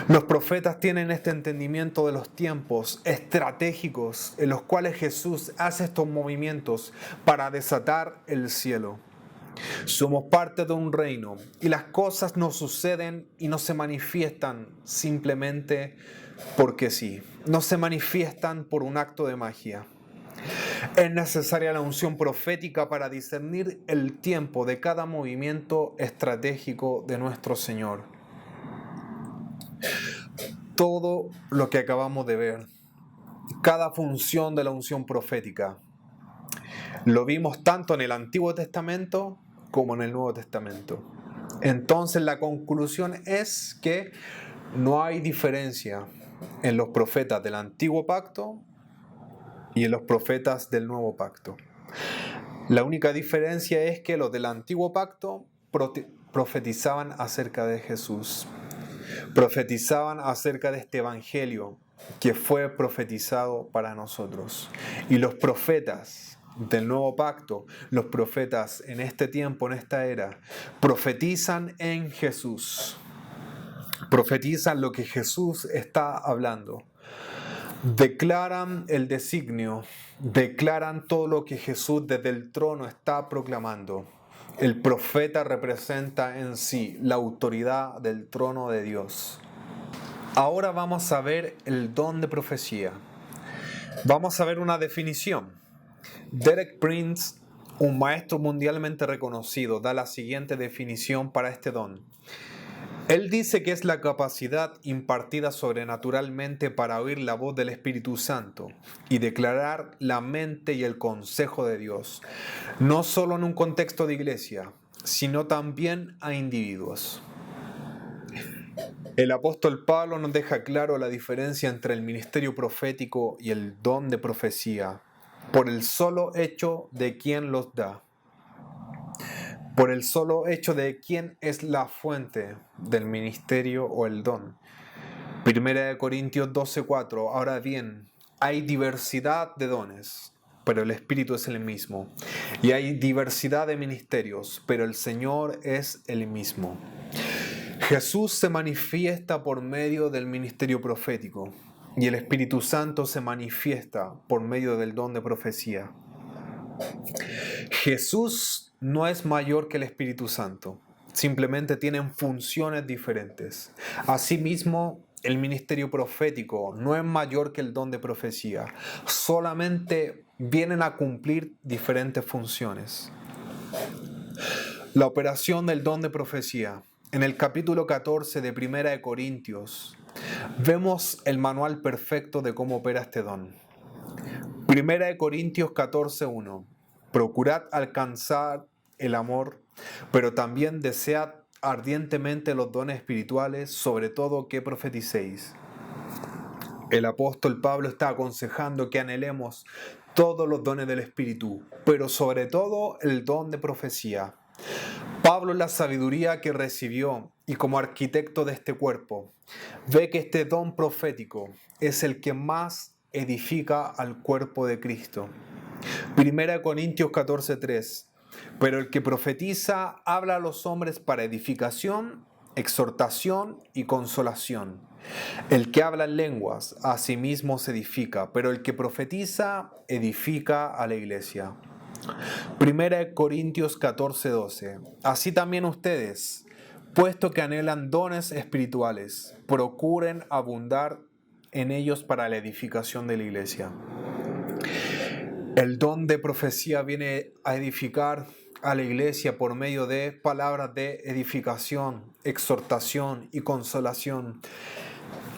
Los profetas tienen este entendimiento de los tiempos estratégicos en los cuales Jesús hace estos movimientos para desatar el cielo. Somos parte de un reino y las cosas no suceden y no se manifiestan simplemente porque sí. No se manifiestan por un acto de magia. Es necesaria la unción profética para discernir el tiempo de cada movimiento estratégico de nuestro Señor. Todo lo que acabamos de ver, cada función de la unción profética, lo vimos tanto en el Antiguo Testamento como en el Nuevo Testamento. Entonces la conclusión es que no hay diferencia en los profetas del Antiguo Pacto y en los profetas del Nuevo Pacto. La única diferencia es que los del Antiguo Pacto profetizaban acerca de Jesús. Profetizaban acerca de este evangelio que fue profetizado para nosotros. Y los profetas del nuevo pacto, los profetas en este tiempo, en esta era, profetizan en Jesús. Profetizan lo que Jesús está hablando. Declaran el designio, declaran todo lo que Jesús desde el trono está proclamando. El profeta representa en sí la autoridad del trono de Dios. Ahora vamos a ver el don de profecía. Vamos a ver una definición. Derek Prince, un maestro mundialmente reconocido, da la siguiente definición para este don. Él dice que es la capacidad impartida sobrenaturalmente para oír la voz del Espíritu Santo y declarar la mente y el consejo de Dios, no solo en un contexto de iglesia, sino también a individuos. El apóstol Pablo nos deja claro la diferencia entre el ministerio profético y el don de profecía, por el solo hecho de quién los da, por el solo hecho de quién es la fuente del ministerio o el don. Primera de Corintios 12:4. Ahora bien, hay diversidad de dones, pero el Espíritu es el mismo. Y hay diversidad de ministerios, pero el Señor es el mismo. Jesús se manifiesta por medio del ministerio profético y el Espíritu Santo se manifiesta por medio del don de profecía. Jesús no es mayor que el Espíritu Santo, simplemente tienen funciones diferentes. Asimismo, el ministerio profético no es mayor que el don de profecía, solamente vienen a cumplir diferentes funciones. La operación del don de profecía. En el capítulo 14 de Primera de Corintios, vemos el manual perfecto de cómo opera este don. Primera de Corintios 14:1. Procurad alcanzar el amor, pero también desead ardientemente los dones espirituales, sobre todo que profeticéis. El apóstol Pablo está aconsejando que anhelemos todos los dones del Espíritu, pero sobre todo el don de profecía. Pablo, la sabiduría que recibió y como arquitecto de este cuerpo, ve que este don profético es el que más edifica al cuerpo de Cristo. 1 Corintios 14:3. Pero el que profetiza habla a los hombres para edificación, exhortación y consolación. El que habla en lenguas a sí mismo se edifica, pero el que profetiza edifica a la iglesia. 1 Corintios 14:12. Así también ustedes, puesto que anhelan dones espirituales, procuren abundar en ellos para la edificación de la iglesia. El don de profecía viene a edificar a la iglesia por medio de palabras de edificación, exhortación y consolación.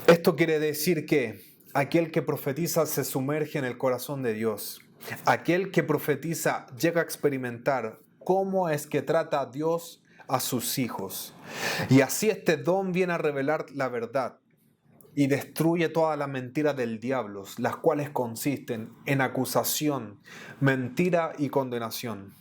Esto quiere decir que aquel que profetiza se sumerge en el corazón de Dios. Aquel que profetiza llega a experimentar cómo es que trata a Dios a sus hijos. Y así este don viene a revelar la verdad y destruye todas las mentiras del diablo, las cuales consisten en acusación, mentira y condenación.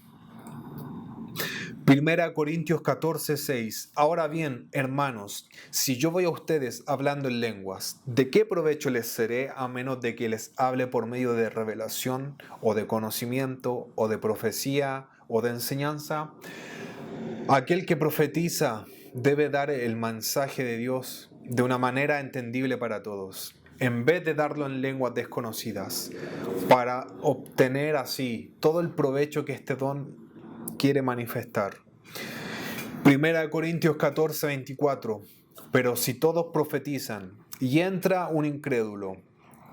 1 Corintios 14:6. Ahora bien, hermanos, si yo voy a ustedes hablando en lenguas, ¿de qué provecho les seré a menos de que les hable por medio de revelación o de conocimiento o de profecía o de enseñanza? Aquel que profetiza debe dar el mensaje de Dios de una manera entendible para todos, en vez de darlo en lenguas desconocidas, para obtener así todo el provecho que este don quiere manifestar. 1 Corintios 14:24. Pero si todos profetizan y entra un incrédulo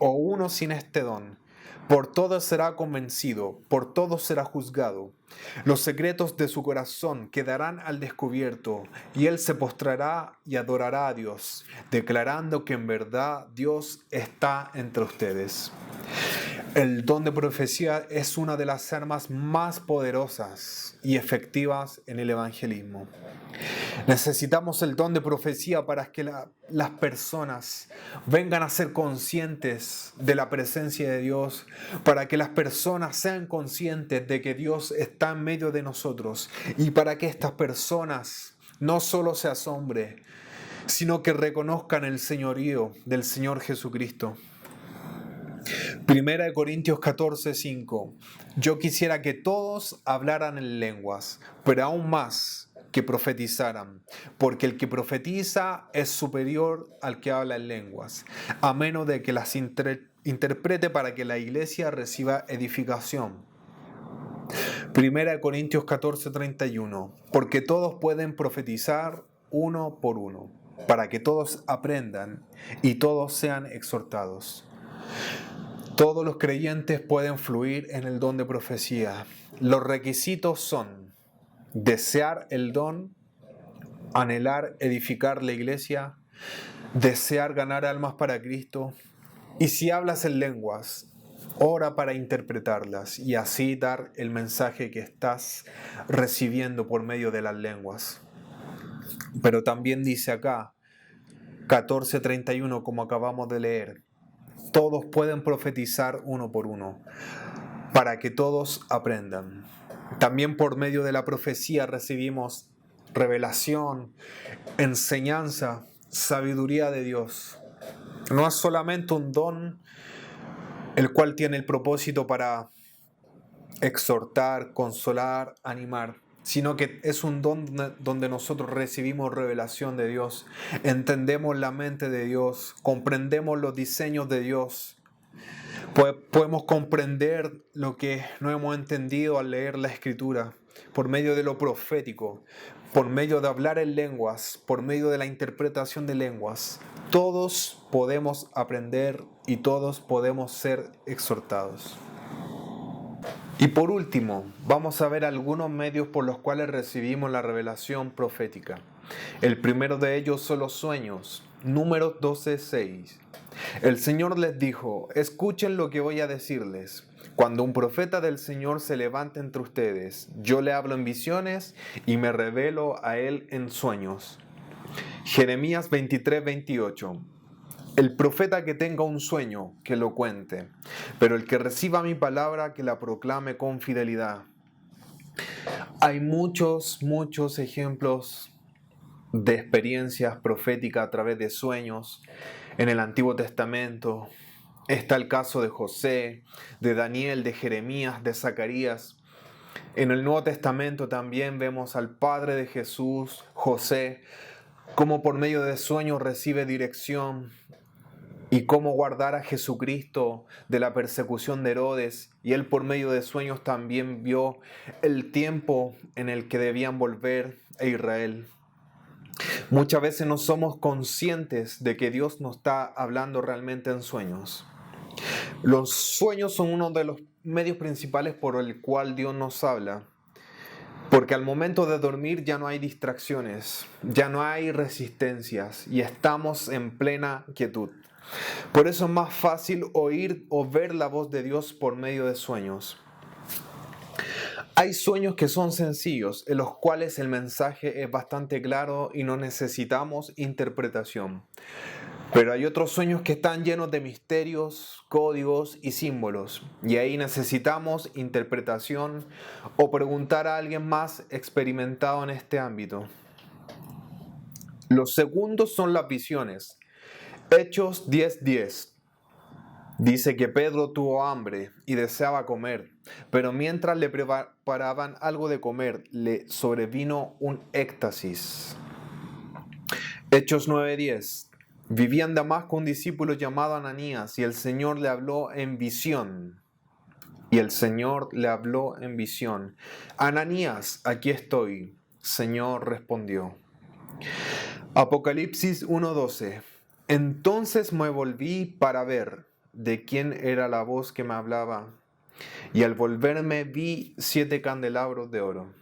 o uno sin este don, por todos será convencido, por todos será juzgado. Los secretos de su corazón quedarán al descubierto y él se postrará y adorará a Dios, declarando que en verdad Dios está entre ustedes. El don de profecía es una de las armas más poderosas y efectivas en el evangelismo. Necesitamos el don de profecía para que las personas vengan a ser conscientes de la presencia de Dios, para que las personas sean conscientes de que Dios está en medio de nosotros y para que estas personas no solo se asombren, sino que reconozcan el señorío del Señor Jesucristo. 1 Corintios 14:5. Yo quisiera que todos hablaran en lenguas, pero aún más que profetizaran, porque el que profetiza es superior al que habla en lenguas, a menos de que las interprete para que la iglesia reciba edificación. 1 Corintios 14:31. Porque todos pueden profetizar uno por uno, para que todos aprendan y todos sean exhortados. Todos los creyentes pueden fluir en el don de profecía. Los requisitos son desear el don, anhelar edificar la iglesia, desear ganar almas para Cristo. Y si hablas en lenguas, ora para interpretarlas y así dar el mensaje que estás recibiendo por medio de las lenguas. Pero también dice acá, 14:31, como acabamos de leer, todos pueden profetizar uno por uno, para que todos aprendan. También por medio de la profecía recibimos revelación, enseñanza, sabiduría de Dios. No es solamente un don el cual tiene el propósito para exhortar, consolar, animar, sino que es un don donde nosotros recibimos revelación de Dios, entendemos la mente de Dios, comprendemos los diseños de Dios. Podemos comprender lo que no hemos entendido al leer la Escritura, por medio de lo profético, por medio de hablar en lenguas, por medio de la interpretación de lenguas. Todos podemos aprender y todos podemos ser exhortados. Y por último, vamos a ver algunos medios por los cuales recibimos la revelación profética. El primero de ellos son los sueños. Números 12:6. El Señor les dijo: escuchen lo que voy a decirles. Cuando un profeta del Señor se levante entre ustedes, yo le hablo en visiones y me revelo a él en sueños. Jeremías 23:28. El profeta que tenga un sueño, que lo cuente, pero el que reciba mi palabra, que la proclame con fidelidad. Hay muchos ejemplos de experiencias proféticas a través de sueños en el Antiguo Testamento. Está el caso de José, de Daniel, de Jeremías, de Zacarías. En el Nuevo Testamento también vemos al Padre de Jesús, José, cómo por medio de sueños recibe dirección y cómo guardar a Jesucristo de la persecución de Herodes. Y él por medio de sueños también vio el tiempo en el que debían volver a Israel. Muchas veces no somos conscientes de que Dios nos está hablando realmente en sueños. Los sueños son uno de los medios principales por el cual Dios nos habla. Porque al momento de dormir ya no hay distracciones, ya no hay resistencias y estamos en plena quietud. Por eso es más fácil oír o ver la voz de Dios por medio de sueños. Hay sueños que son sencillos, en los cuales el mensaje es bastante claro y no necesitamos interpretación. Pero hay otros sueños que están llenos de misterios, códigos y símbolos, y ahí necesitamos interpretación o preguntar a alguien más experimentado en este ámbito. Los segundos son las visiones. Hechos 10:10 dice que Pedro tuvo hambre y deseaba comer, pero mientras le preparaban algo de comer, le sobrevino un éxtasis. Hechos 9:10 vivía en Damasco un discípulo llamado Ananías y el Señor le habló en visión. Ananías, aquí estoy. Señor respondió. Apocalipsis 1:12. Entonces me volví para ver de quién era la voz que me hablaba, y al volverme vi 7 candelabros de oro.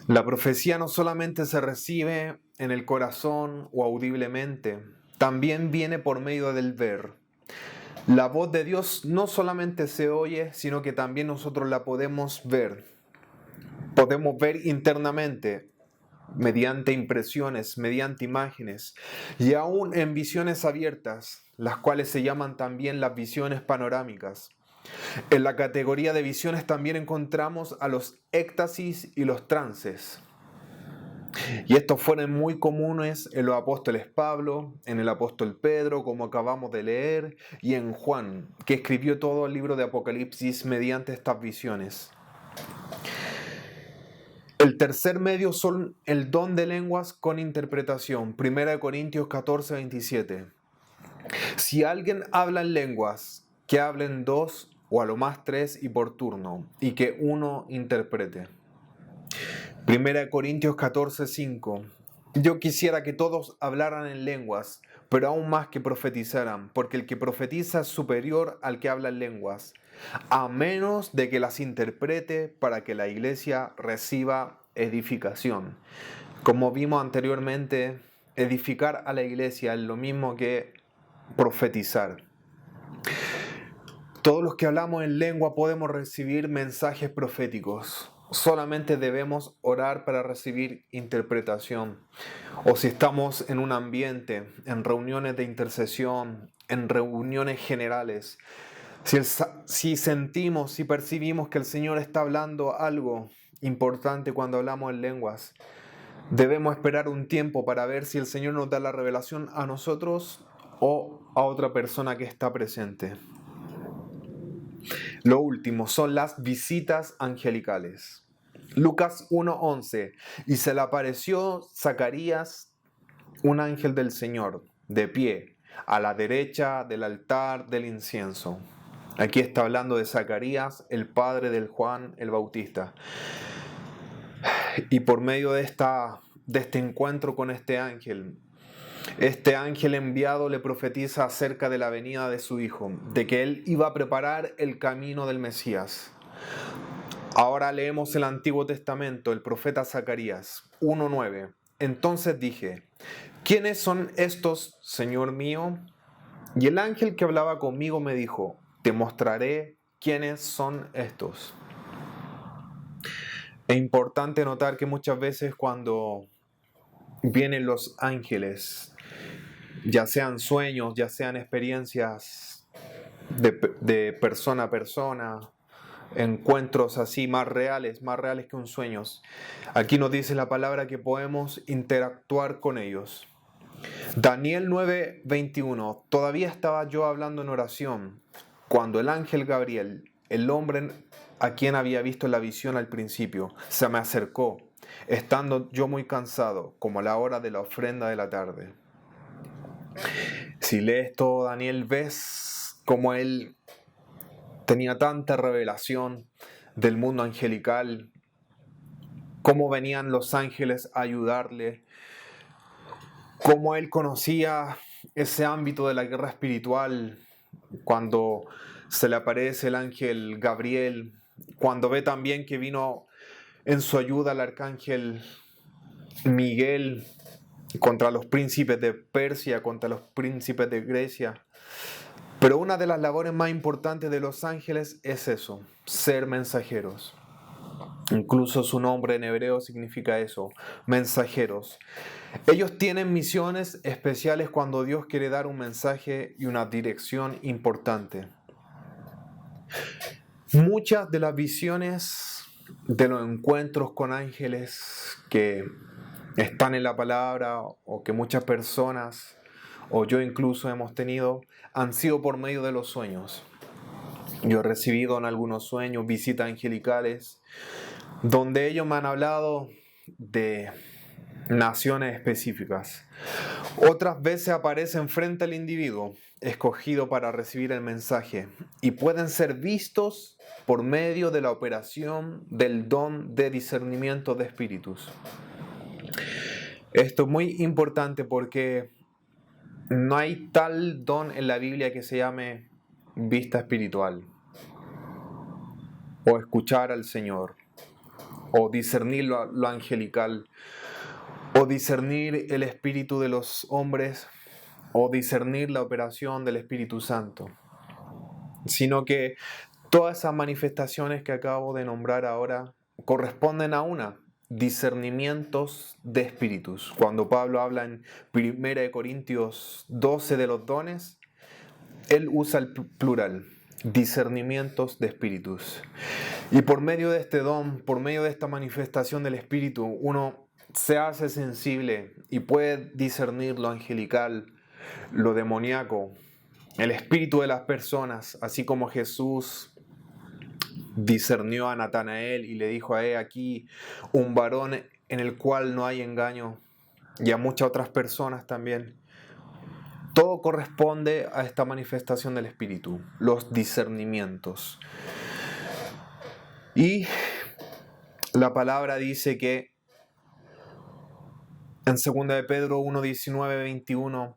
La profecía no solamente se recibe en el corazón o audiblemente, también viene por medio del ver. La voz de Dios no solamente se oye, sino que también nosotros la podemos ver. Podemos ver internamente, mediante impresiones, mediante imágenes, y aún en visiones abiertas, las cuales se llaman también las visiones panorámicas. En la categoría de visiones también encontramos a los éxtasis y los trances. Y estos fueron muy comunes en los apóstoles Pablo, en el apóstol Pedro, como acabamos de leer, y en Juan, que escribió todo el libro de Apocalipsis mediante estas visiones. El tercer medio son el don de lenguas con interpretación. 1 Corintios 14:27. Si alguien habla en lenguas, que hablen 2 o a lo más 3 y por turno, y que uno interprete. 1 Corintios 14:5. Yo quisiera que todos hablaran en lenguas, pero aún más que profetizaran, porque el que profetiza es superior al que habla en lenguas, a menos de que las interprete para que la iglesia reciba edificación. Como vimos anteriormente, edificar a la iglesia es lo mismo que profetizar. Todos los que hablamos en lengua podemos recibir mensajes proféticos. Solamente debemos orar para recibir interpretación. O si estamos en un ambiente, en reuniones de intercesión, en reuniones generales, si sentimos, si percibimos que el Señor está hablando algo importante cuando hablamos en lenguas, debemos esperar un tiempo para ver si el Señor nos da la revelación a nosotros o a otra persona que está presente. Lo último son las visitas angelicales. Lucas 1:11. Y se le apareció Zacarías, un ángel del Señor, de pie, a la derecha del altar del incienso. Aquí está hablando de Zacarías, el padre del Juan el Bautista. Y por medio de este encuentro con este ángel enviado le profetiza acerca de la venida de su hijo, de que él iba a preparar el camino del Mesías. Ahora leemos el Antiguo Testamento, el profeta Zacarías 1:9. Entonces dije, ¿quiénes son estos, Señor mío? Y el ángel que hablaba conmigo me dijo, te mostraré quiénes son estos. Es importante notar que muchas veces cuando vienen los ángeles, ya sean sueños, ya sean experiencias de persona a persona, encuentros así más reales que un sueño. Aquí nos dice la palabra que podemos interactuar con ellos. Daniel 9:21. Todavía estaba yo hablando en oración cuando el ángel Gabriel, el hombre a quien había visto la visión al principio, se me acercó, estando yo muy cansado, como a la hora de la ofrenda de la tarde. Si lees todo Daniel, ves cómo él tenía tanta revelación del mundo angelical, cómo venían los ángeles a ayudarle, cómo él conocía ese ámbito de la guerra espiritual cuando se le aparece el ángel Gabriel, cuando ve también que vino en su ayuda el arcángel Miguel contra los príncipes de Persia, contra los príncipes de Grecia. Pero una de las labores más importantes de los ángeles es eso, ser mensajeros. Incluso su nombre en hebreo significa eso, mensajeros. Ellos tienen misiones especiales cuando Dios quiere dar un mensaje y una dirección importante. Muchas de las visiones de los encuentros con ángeles que están en la palabra o que muchas personas o yo incluso hemos tenido han sido por medio de los sueños. Yo he recibido en algunos sueños visitas angelicales donde ellos me han hablado de naciones específicas. Otras veces aparecen frente al individuo escogido para recibir el mensaje y pueden ser vistos por medio de la operación del don de discernimiento de espíritus. Esto es muy importante porque no hay tal don en la Biblia que se llame vista espiritual o escuchar al Señor o discernir lo angelical o discernir el espíritu de los hombres o discernir la operación del Espíritu Santo, sino que todas esas manifestaciones que acabo de nombrar ahora corresponden a una, discernimientos de espíritus. Cuando Pablo habla en 1 Corintios 12 de los dones, él usa el plural, discernimientos de espíritus. Y por medio de este don, por medio de esta manifestación del Espíritu, uno se hace sensible y puede discernir lo angelical, lo demoníaco, el espíritu de las personas, así como Jesús discernió a Natanael y le dijo a aquí un varón en el cual no hay engaño, y a muchas otras personas también. Todo corresponde a esta manifestación del Espíritu, los discernimientos. Y la palabra dice que en 2 de Pedro 1:19-21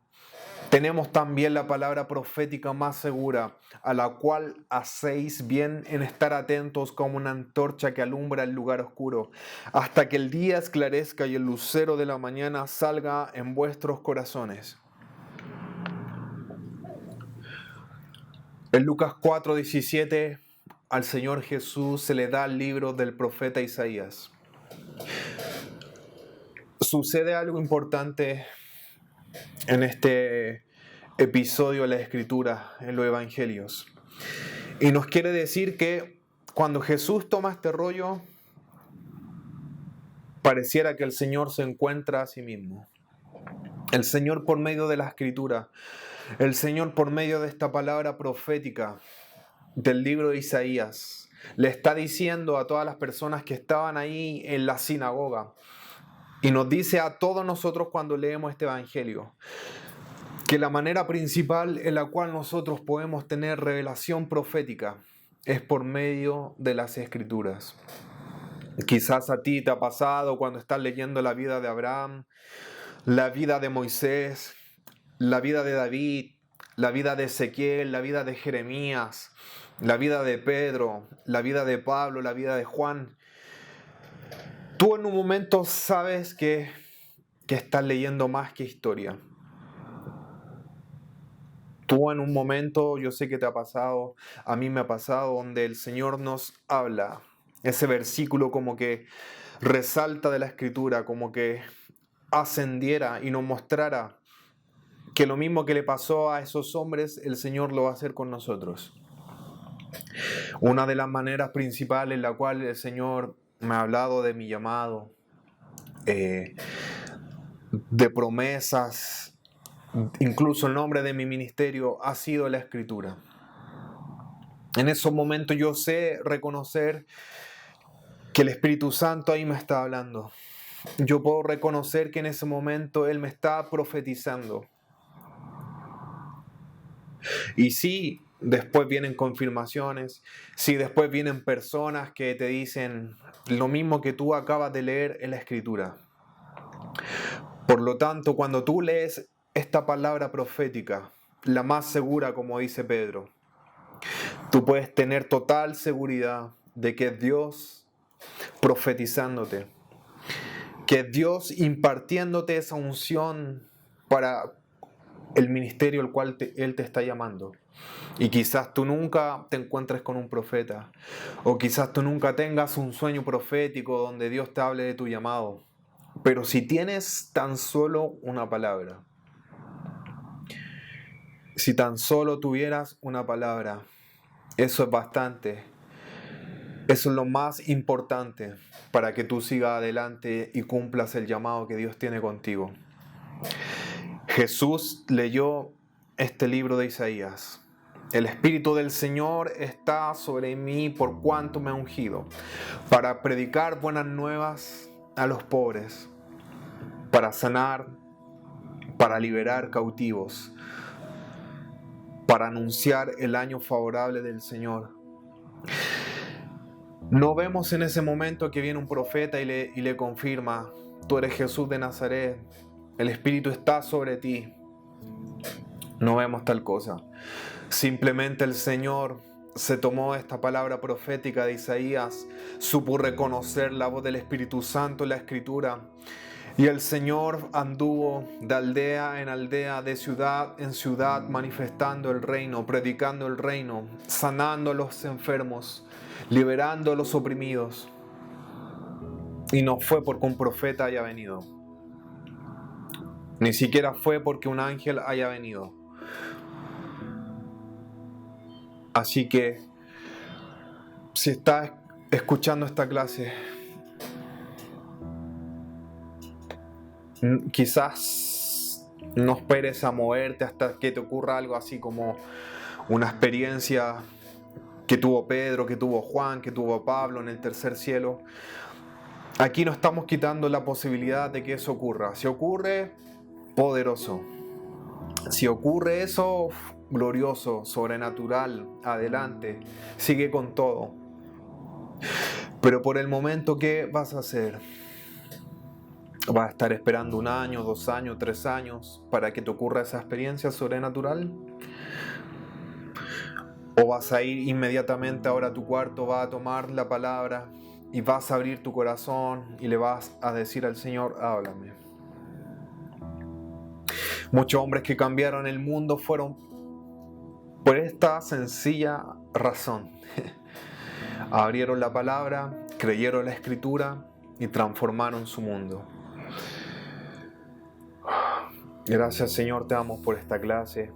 Tenemos también la palabra profética más segura, a la cual hacéis bien en estar atentos como una antorcha que alumbra el lugar oscuro, hasta que el día esclarezca y el lucero de la mañana salga en vuestros corazones. En Lucas 4:17, al Señor Jesús se le da el libro del profeta Isaías. Sucede algo importante en este episodio de la Escritura, en los Evangelios. Y nos quiere decir que cuando Jesús toma este rollo, pareciera que el Señor se encuentra a sí mismo. El Señor por medio de la Escritura, el Señor por medio de esta palabra profética del libro de Isaías, le está diciendo a todas las personas que estaban ahí en la sinagoga, y nos dice a todos nosotros cuando leemos este Evangelio, que la manera principal en la cual nosotros podemos tener revelación profética es por medio de las Escrituras. Quizás a ti te ha pasado cuando estás leyendo la vida de Abraham, la vida de Moisés, la vida de David, la vida de Ezequiel, la vida de Jeremías, la vida de Pedro, la vida de Pablo, la vida de Juan. Tú en un momento sabes que estás leyendo más que historia. Tú en un momento, yo sé que te ha pasado, a mí me ha pasado, donde el Señor nos habla. Ese versículo como que resalta de la Escritura, como que ascendiera y nos mostrara que lo mismo que le pasó a esos hombres, el Señor lo va a hacer con nosotros. Una de las maneras principales en la cual el Señor me ha hablado de mi llamado, de promesas, incluso el nombre de mi ministerio ha sido la Escritura. En esos momentos yo sé reconocer que el Espíritu Santo ahí me está hablando. Yo puedo reconocer que en ese momento Él me está profetizando. Y sí, después vienen confirmaciones, sí, después vienen personas que te dicen lo mismo que tú acabas de leer en la Escritura. Por lo tanto, cuando tú lees esta palabra profética, la más segura, como dice Pedro, tú puedes tener total seguridad de que es Dios profetizándote, que es Dios impartiéndote esa unción para el ministerio al cual Él te está llamando. Y quizás tú nunca te encuentres con un profeta, o quizás tú nunca tengas un sueño profético donde Dios te hable de tu llamado. Pero si tienes tan solo una palabra, si tan solo tuvieras una palabra, eso es bastante. Eso es lo más importante para que tú sigas adelante y cumplas el llamado que Dios tiene contigo. Jesús leyó este libro de Isaías. El Espíritu del Señor está sobre mí por cuanto me ha ungido, para predicar buenas nuevas a los pobres, para sanar, para liberar cautivos, para anunciar el año favorable del Señor. No vemos en ese momento que viene un profeta y le confirma: tú eres Jesús de Nazaret, el Espíritu está sobre ti. No vemos tal cosa. Simplemente el Señor se tomó esta palabra profética de Isaías, supo reconocer la voz del Espíritu Santo en la Escritura, y el Señor anduvo de aldea en aldea, de ciudad en ciudad, manifestando el reino, predicando el reino, sanando a los enfermos, liberando a los oprimidos. Y no fue porque un profeta haya venido, ni siquiera fue porque un ángel haya venido. Así que, si estás escuchando esta clase, quizás no esperes a moverte hasta que te ocurra algo así como una experiencia que tuvo Pedro, que tuvo Juan, que tuvo Pablo en el tercer cielo. Aquí no estamos quitando la posibilidad de que eso ocurra. Si ocurre, poderoso. Si ocurre eso, glorioso, sobrenatural, adelante, sigue con todo. Pero por el momento, ¿qué vas a hacer? ¿Vas a estar esperando 1 año, 2 años, 3 años para que te ocurra esa experiencia sobrenatural? ¿O vas a ir inmediatamente ahora a tu cuarto, vas a tomar la palabra y vas a abrir tu corazón y le vas a decir al Señor, háblame? Muchos hombres que cambiaron el mundo fueron por esta sencilla razón. Abrieron la palabra, creyeron la escritura y transformaron su mundo. Gracias, Señor, te damos por esta clase.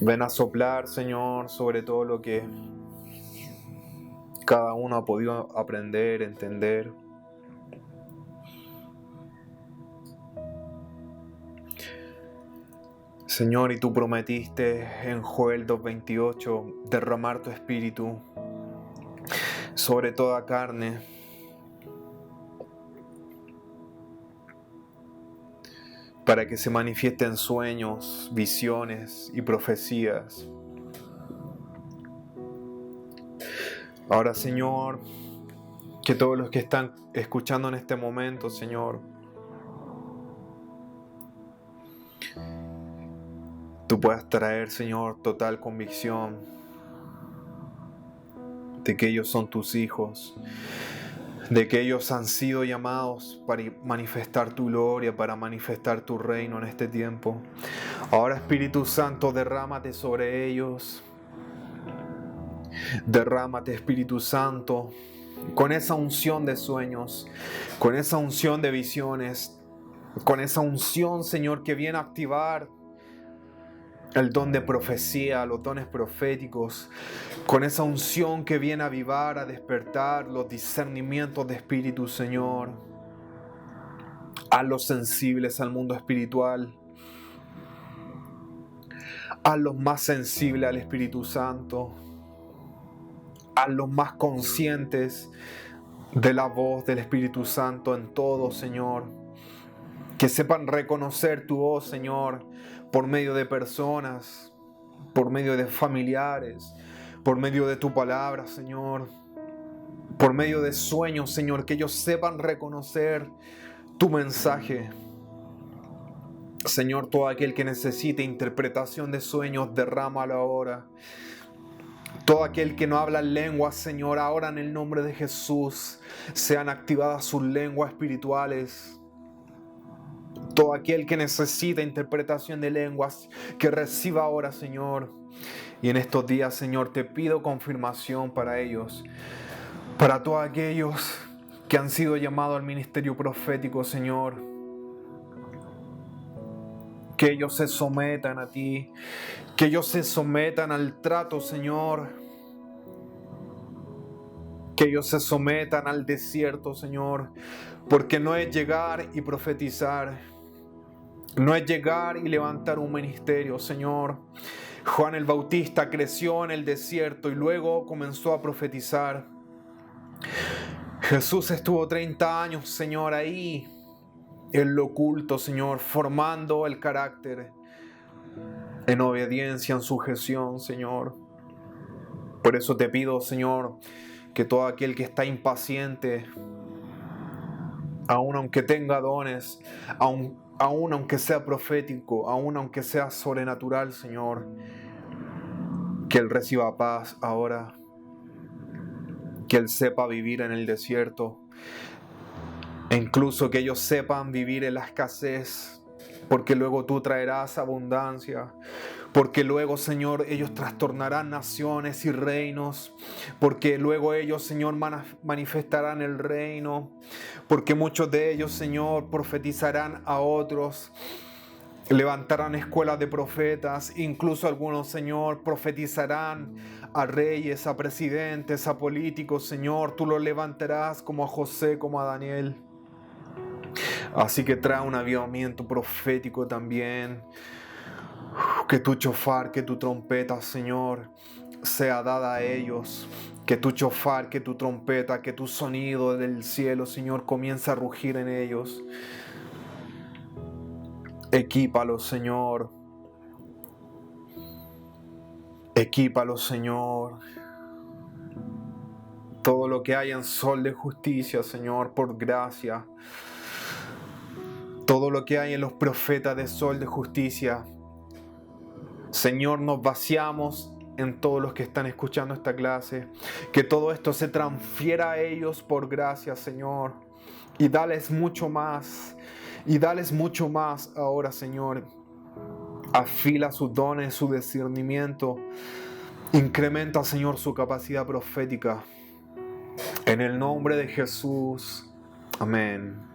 Ven a soplar, Señor, sobre todo lo que cada uno ha podido aprender, entender. Señor, y tú prometiste en Joel 2:28 derramar tu espíritu sobre toda carne. Para que se manifiesten sueños, visiones y profecías. Ahora, Señor, que todos los que están escuchando en este momento, Señor, tú puedas traer, Señor, total convicción de que ellos son tus hijos, de que ellos han sido llamados para manifestar tu gloria, para manifestar tu reino en este tiempo. Ahora, Espíritu Santo, derrámate sobre ellos. Derrámate, Espíritu Santo, con esa unción de sueños, con esa unción de visiones, con esa unción, Señor, que viene a activar el don de profecía, los dones proféticos, con esa unción que viene a avivar, a despertar los discernimientos de espíritu, Señor. Hazlos sensibles al mundo espiritual. Hazlos más sensibles al Espíritu Santo. Hazlos más conscientes de la voz del Espíritu Santo en todo, Señor. Que sepan reconocer tu voz, Señor, por medio de personas, por medio de familiares, por medio de tu palabra, Señor, por medio de sueños, Señor, que ellos sepan reconocer tu mensaje. Señor, todo aquel que necesite interpretación de sueños, derrámalo ahora. Todo aquel que no habla lenguas, Señor, ahora en el nombre de Jesús, sean activadas sus lenguas espirituales. Todo aquel que necesita interpretación de lenguas, que reciba ahora, Señor. Y en estos días, Señor, te pido confirmación para ellos. Para todos aquellos que han sido llamados al ministerio profético, Señor. Que ellos se sometan a ti. Que ellos se sometan al trato, Señor. Que ellos se sometan al desierto, Señor. Porque no es llegar y profetizar. No es llegar y levantar un ministerio, Señor. Juan el Bautista creció en el desierto y luego comenzó a profetizar. Jesús estuvo 30 años, Señor, ahí en lo oculto, Señor, formando el carácter en obediencia, en sujeción, Señor. Por eso te pido, Señor, que todo aquel que está impaciente, aun aunque tenga dones, aun aunque sea profético, aun aunque sea sobrenatural, Señor, que Él reciba paz ahora, que Él sepa vivir en el desierto, e incluso que ellos sepan vivir en la escasez, porque luego tú traerás abundancia, porque luego, Señor, ellos trastornarán naciones y reinos, porque luego ellos, Señor, manifestarán el reino, porque muchos de ellos, Señor, profetizarán a otros, levantarán escuelas de profetas, incluso algunos, Señor, profetizarán a reyes, a presidentes, a políticos, Señor, tú los levantarás como a José, como a Daniel. Así que trae un avivamiento profético también. Que tu chofar, que tu trompeta, Señor, sea dada a ellos. Que tu chofar, que tu trompeta, que tu sonido del cielo, Señor, comience a rugir en ellos. Equípalos, Señor. Equípalos, Señor. todo lo que hay en Sol de Justicia, Señor, por gracia. Todo lo que hay en los profetas de Sol de Justicia. Señor, nos vaciamos en todos los que están escuchando esta clase. Que todo esto se transfiera a ellos por gracia, Señor. Y dales mucho más. Y dales mucho más ahora, Señor. Afila sus dones, su discernimiento. Incrementa, Señor, su capacidad profética. En el nombre de Jesús. Amén.